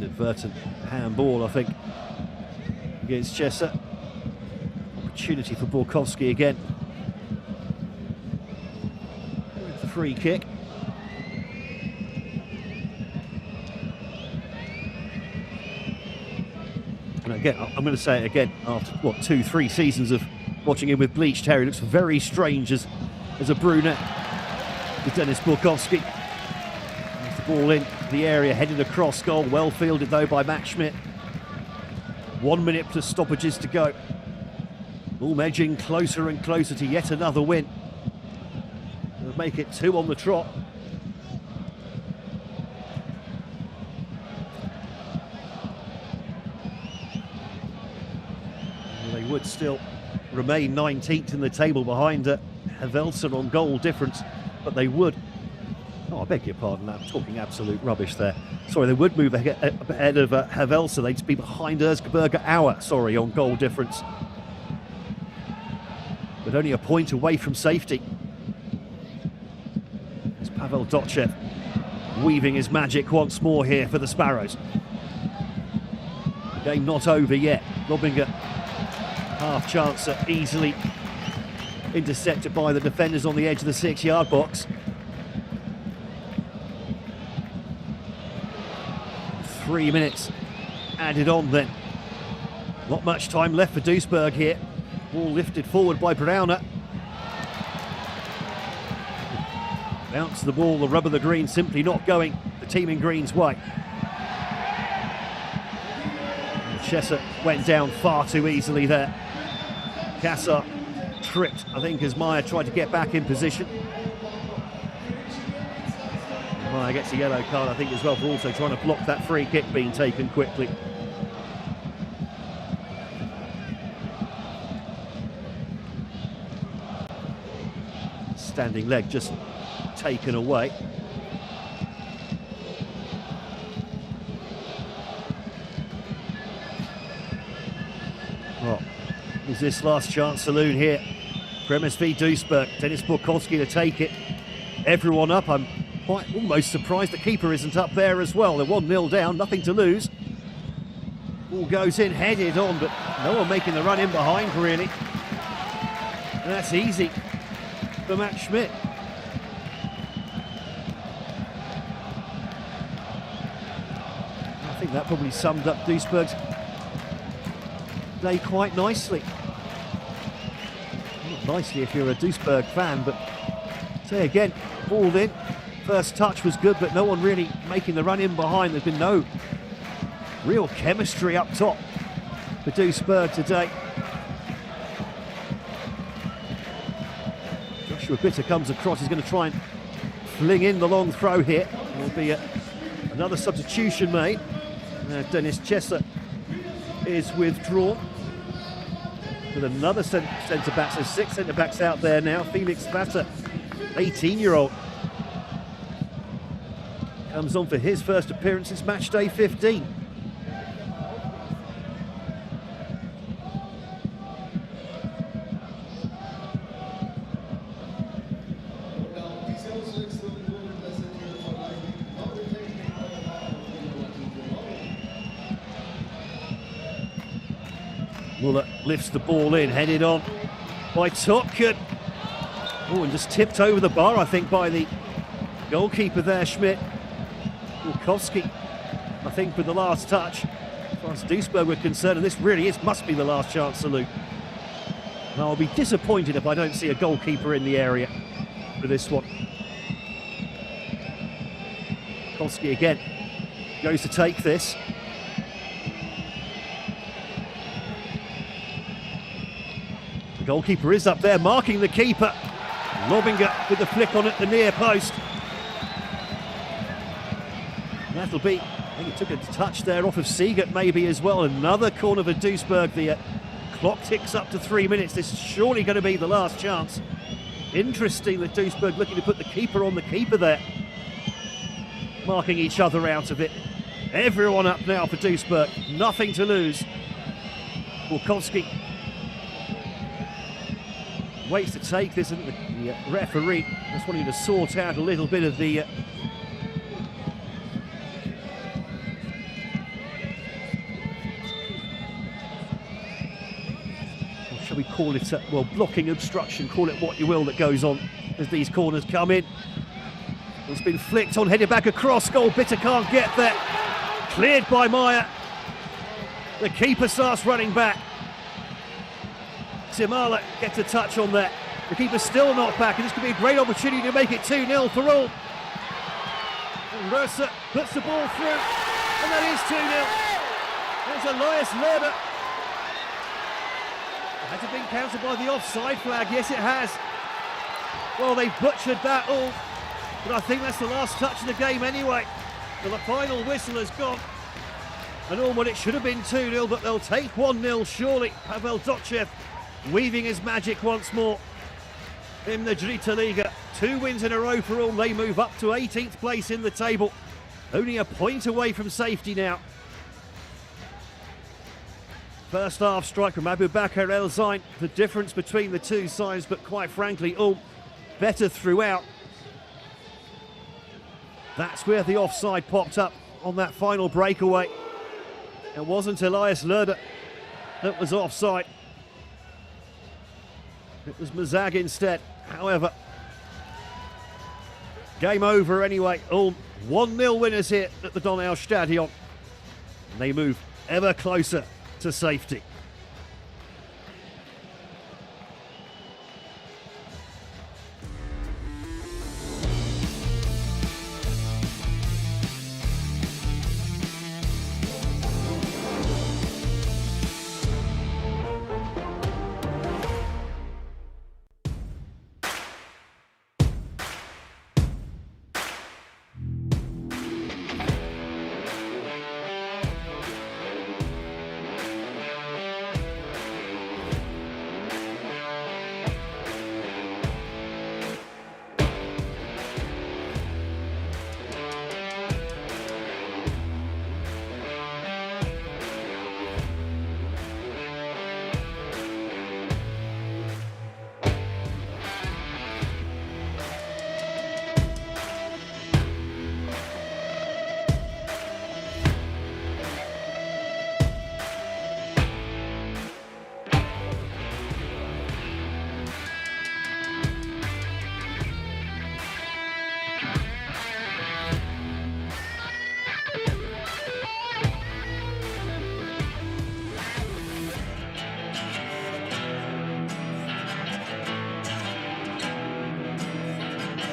Inadvertent handball, I think, against Chesa. Opportunity for Borkowski again. The free kick. And again, I'm going to say it again, after, what, 2-3 seasons of watching him with bleached hair, he looks very strange as a brunette. With Dennis Borkowski. The ball in the area, headed across goal. Well fielded, though, by Matt Schmidt. 1 minute plus stoppages to go. Ulm edging closer and closer to yet another win. They'll make it 2 on the trot. They would still remain 19th in the table behind Havelson on goal difference, but they would... Oh, I beg your pardon, I'm talking absolute rubbish there. Sorry, they would move ahead of Havelson. They'd be behind Erzgebirge Aue, sorry, on goal difference. But only a point away from safety. It's Pavel Dotchev weaving his magic once more here for the Sparrows. The game not over yet. Lobinger, half chance, easily intercepted by the defenders on the edge of the 6-yard box. 3 minutes added on then. Not much time left for Duisburg here. Ball lifted forward by Browner. Bounce the ball, the rub of the green simply not going the team in green's way. Chesa went down far too easily there. Kassar tripped, I think, as Meyer tried to get back in position. Meyer gets a yellow card, I think, as well, for also trying to block that free kick being taken quickly. Standing leg just taken away. Well, is this last chance saloon here for MSV Duisburg? Dennis Borkowski to take it. Everyone up. I'm quite almost surprised the keeper isn't up there as well. They're 1-0 down, nothing to lose. Ball goes in, headed on, but no one making the run in behind, really. And that's easy for Matt Schmidt. I think that probably summed up Duisburg's day quite nicely. Not nicely if you're a Duisburg fan, but say again, ball in. First touch was good, but no one really making the run in behind. There's been no real chemistry up top for Duisburg today. Joshua Bitter comes across. He's going to try and fling in the long throw here. There will be another substitution made. Dennis Chesa is withdrawn with another centre-back. So 6 centre-backs out there now. Felix Vatter, 18-year-old, comes on for his first appearance since match day 15. Muller lifts the ball in, headed on by Topkin. Oh, and just tipped over the bar, I think, by the goalkeeper there, Schmidt. Borkowski, I think, with the last touch. As far as Duisburg were concerned, and this really must be the last chance salute. Now, I'll be disappointed if I don't see a goalkeeper in the area for this one. Borkowski again goes to take this. The goalkeeper is up there, marking the keeper. Lobinger with the flick on at the near post. And that'll be, I think he took a touch there off of Siegert maybe as well. Another corner for Duisburg. The clock ticks up to 3 minutes. This is surely going to be the last chance. Interesting that Duisburg looking to put the keeper on the keeper there. Marking each other out of it. Everyone up now for Duisburg. Nothing to lose. Borkowski waits to take this, and the referee just wanting to sort out a little bit of the shall we call it, well, blocking obstruction, call it what you will, that goes on as these corners come in. It's been flicked on, headed back across, goal, Bitter can't get there. Cleared by Meyer. The keeper starts running back. Simala gets a touch on that. The keeper's still not back, and this could be a great opportunity to make it 2-0 for Ulm. And Mercer puts the ball through, and that is 2-0. There's Elias Lerner. Has it been counted by the offside flag? Yes, it has. Well, they butchered that all, but I think that's the last touch of the game anyway. So the final whistle has gone. And Ulm, well, it should have been 2-0, but they'll take 1-0 surely. Pavel Dotchev weaving his magic once more in the Dritte Liga. 2 wins in a row for Ulm. They move up to 18th place in the table. Only a point away from safety now. First half strike from Abubakar El Zain. The difference between the two sides, but quite frankly, Ulm better throughout. That's where the offside popped up on that final breakaway. It wasn't Elias Lerner that was offside. It was Mazag instead. However, game over anyway. Ulm 1-0 winners here at the Donau Stadion. And they move ever closer to safety.